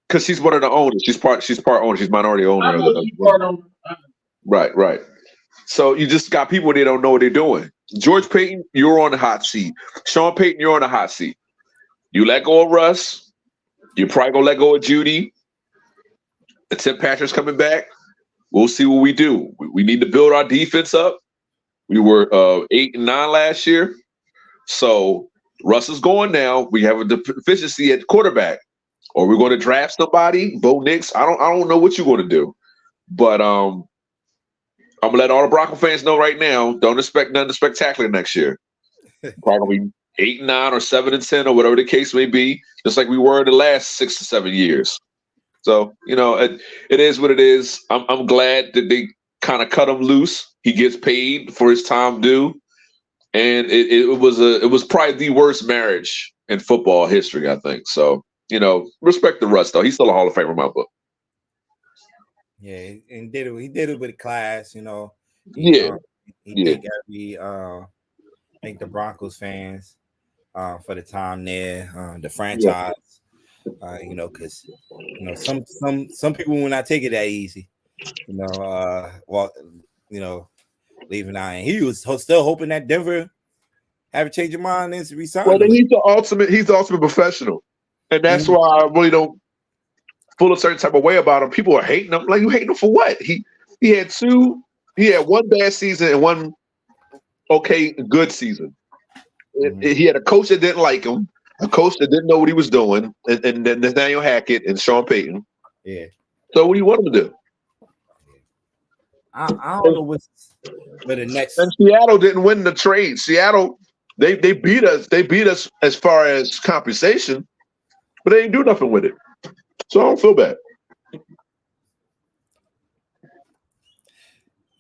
because she's one of the owners. She's part owner. She's minority owner. Right. So you just got people that don't know what they're doing. George Payton, you're on the hot seat. Sean Payton, you're on the hot seat. You let go of Russ. You're probably gonna let go of Judy. The Tim Patrick's coming back. We'll see what we do. We need to build our defense up. We were 8-9 last year. So Russ is going now. We have a deficiency at quarterback. Or we're going to draft somebody, Bo Nix. I don't know what you're going to do. But I'm gonna let all the Bronco fans know right now, don't expect nothing spectacular next year. Probably 8-9 or 7-10 or whatever the case may be, just like we were the last 6 to 7 years. So, it is what it is. I'm glad that they kind of cut him loose. He gets paid for his time due. And it was probably the worst marriage in football history, I think. So, respect the Russ, though. He's still a Hall of Famer in my book. Yeah, and he did it with class, He did thank the Broncos fans for the time there, the franchise. Because some people will not take it that easy. Leaving out, and he was still hoping that Denver have a change of mind and resign. Well, he's the ultimate professional, and that's why I really don't feel a certain type of way about him. People are hating him. Like, you hating him for what? He had one bad season and one good season. He had a coach that didn't like him, a coach that didn't know what he was doing, and then Nathaniel Hackett and Sean Payton. Yeah. So what do you want him to do? I don't know what's the next. And Seattle didn't win the trade. Seattle, they beat us. They beat us as far as compensation, but they didn't do nothing with it. So I don't feel bad.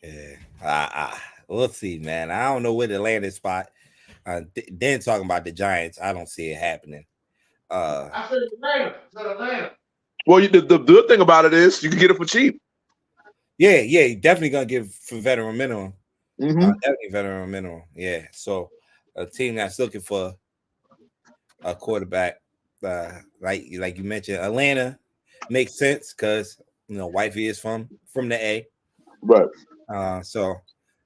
Yeah, we'll see, man. I don't know where the landing spot. Then talking about the Giants, I don't see it happening. I said Atlanta. Well, the good thing about it is you can get it for cheap. Yeah, you're definitely gonna give for veteran minimum. Mm-hmm. Definitely veteran minimum. Yeah. So a team that's looking for a quarterback, like you mentioned, Atlanta makes sense because wifey is from the A. Right. So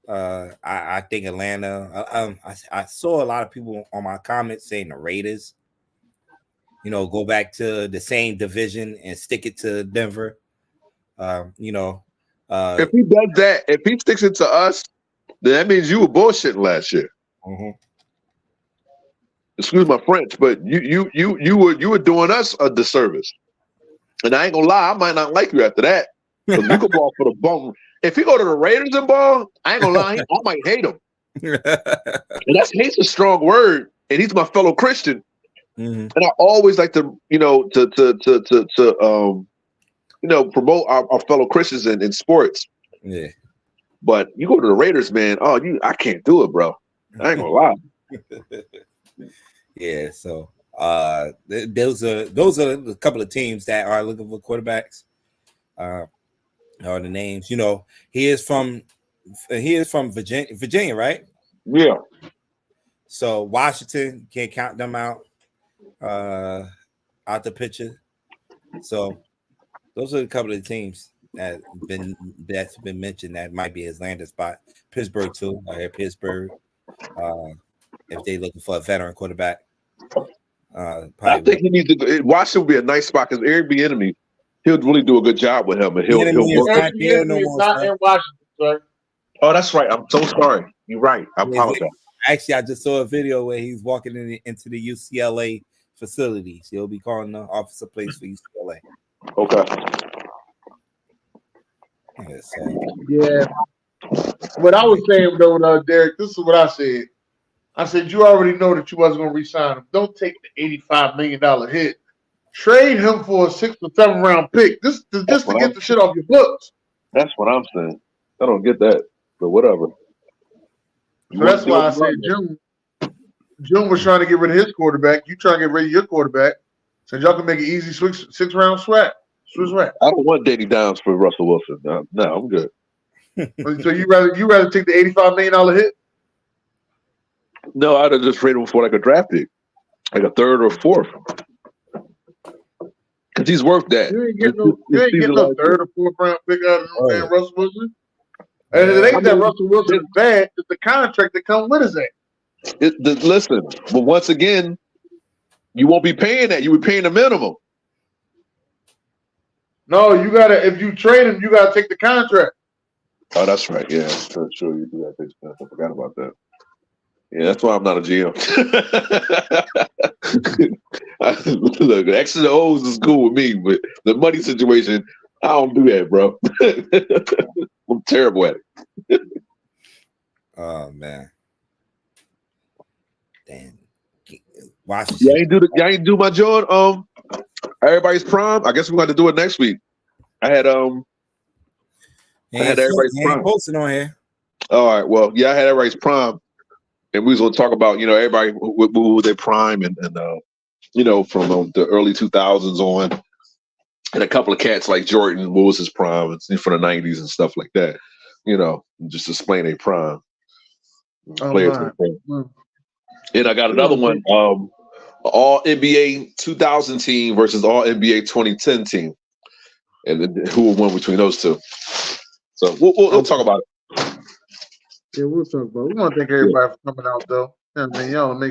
I think Atlanta. I saw a lot of people on my comments saying the Raiders. Go back to the same division and stick it to Denver. If he does that, if he sticks it to us, then that means you were bullshitting last year. Mm-hmm. Excuse my French, but you were doing us a disservice. And I ain't gonna lie, I might not like you after that. Because you can ball for the bum. If he go to the Raiders and ball, I ain't gonna lie, I might hate him. And hate's a strong word, and he's my fellow Christian. Mm-hmm. And I always like to, promote our fellow Christians in sports. Yeah. But you go to the Raiders, man. I can't do it, bro. I ain't gonna lie. Yeah. So those are a couple of teams that are looking for quarterbacks. Are the names? He is from Virginia, right? Yeah. So Washington, can't count them out the picture. So those are a couple of teams that's been mentioned that might be his landing spot. Pittsburgh too. I hear Pittsburgh. If they're looking for a veteran quarterback, I think he needs to. Washington would be a nice spot because Eric Bieniemy, he'll really do a good job with him, and he'll work. Not in Washington, sir. Oh, that's right. I'm so sorry. You're right. I apologize. Actually, I just saw a video where he's walking into the UCLA facilities. He'll be calling the officer place for UCLA. Okay. Yeah. What I was saying though, Derek, this is what I said. I said you already know that you wasn't going to re-sign him. Don't take the $85 million hit. Trade him for a 6th or 7th round pick. Just to get the shit off your books. That's what I'm saying. I don't get that, but whatever. So that's why I said June was trying to get rid of his quarterback. You trying to get rid of your quarterback. So y'all can make an easy 6th round swap. I don't want Danny Downs for Russell Wilson. No, I'm good. So you rather take the $85 million hit? No, I'd have just traded him for like a draft pick, like a 3rd or 4th. Because he's worth that. You ain't getting no 3rd or 4th round pick out of no man Russell Wilson. And it ain't that Russell Wilson is bad. It's the contract that comes with his ass. Listen, but once again, you won't be paying that. You be paying the minimum. No, you gotta. If you trade him, you gotta take the contract. Oh, that's right. Yeah, sure. You do that. I forgot about that. Yeah, that's why I'm not a GM. Look, the X's and O's is cool with me, but the money situation, I don't do that, bro. I'm terrible at it. Oh man, damn. Y'all ain't do my joint. Everybody's prime. I guess we're going to do it next week. I had everybody's prime posted on here. All right. Well, yeah, I had everybody's prime, and we was going to talk about everybody who their prime and from the early 2000s on, and a couple of cats like Jordan, what was his prime? It's from the 90s and stuff like that. Just explain their prime. And I got another one. All NBA 2000 team versus All NBA 2010 team, and who will win between those two. So we'll talk about it. Yeah, we'll talk about it. We want to thank everybody for coming out, though. And y'all make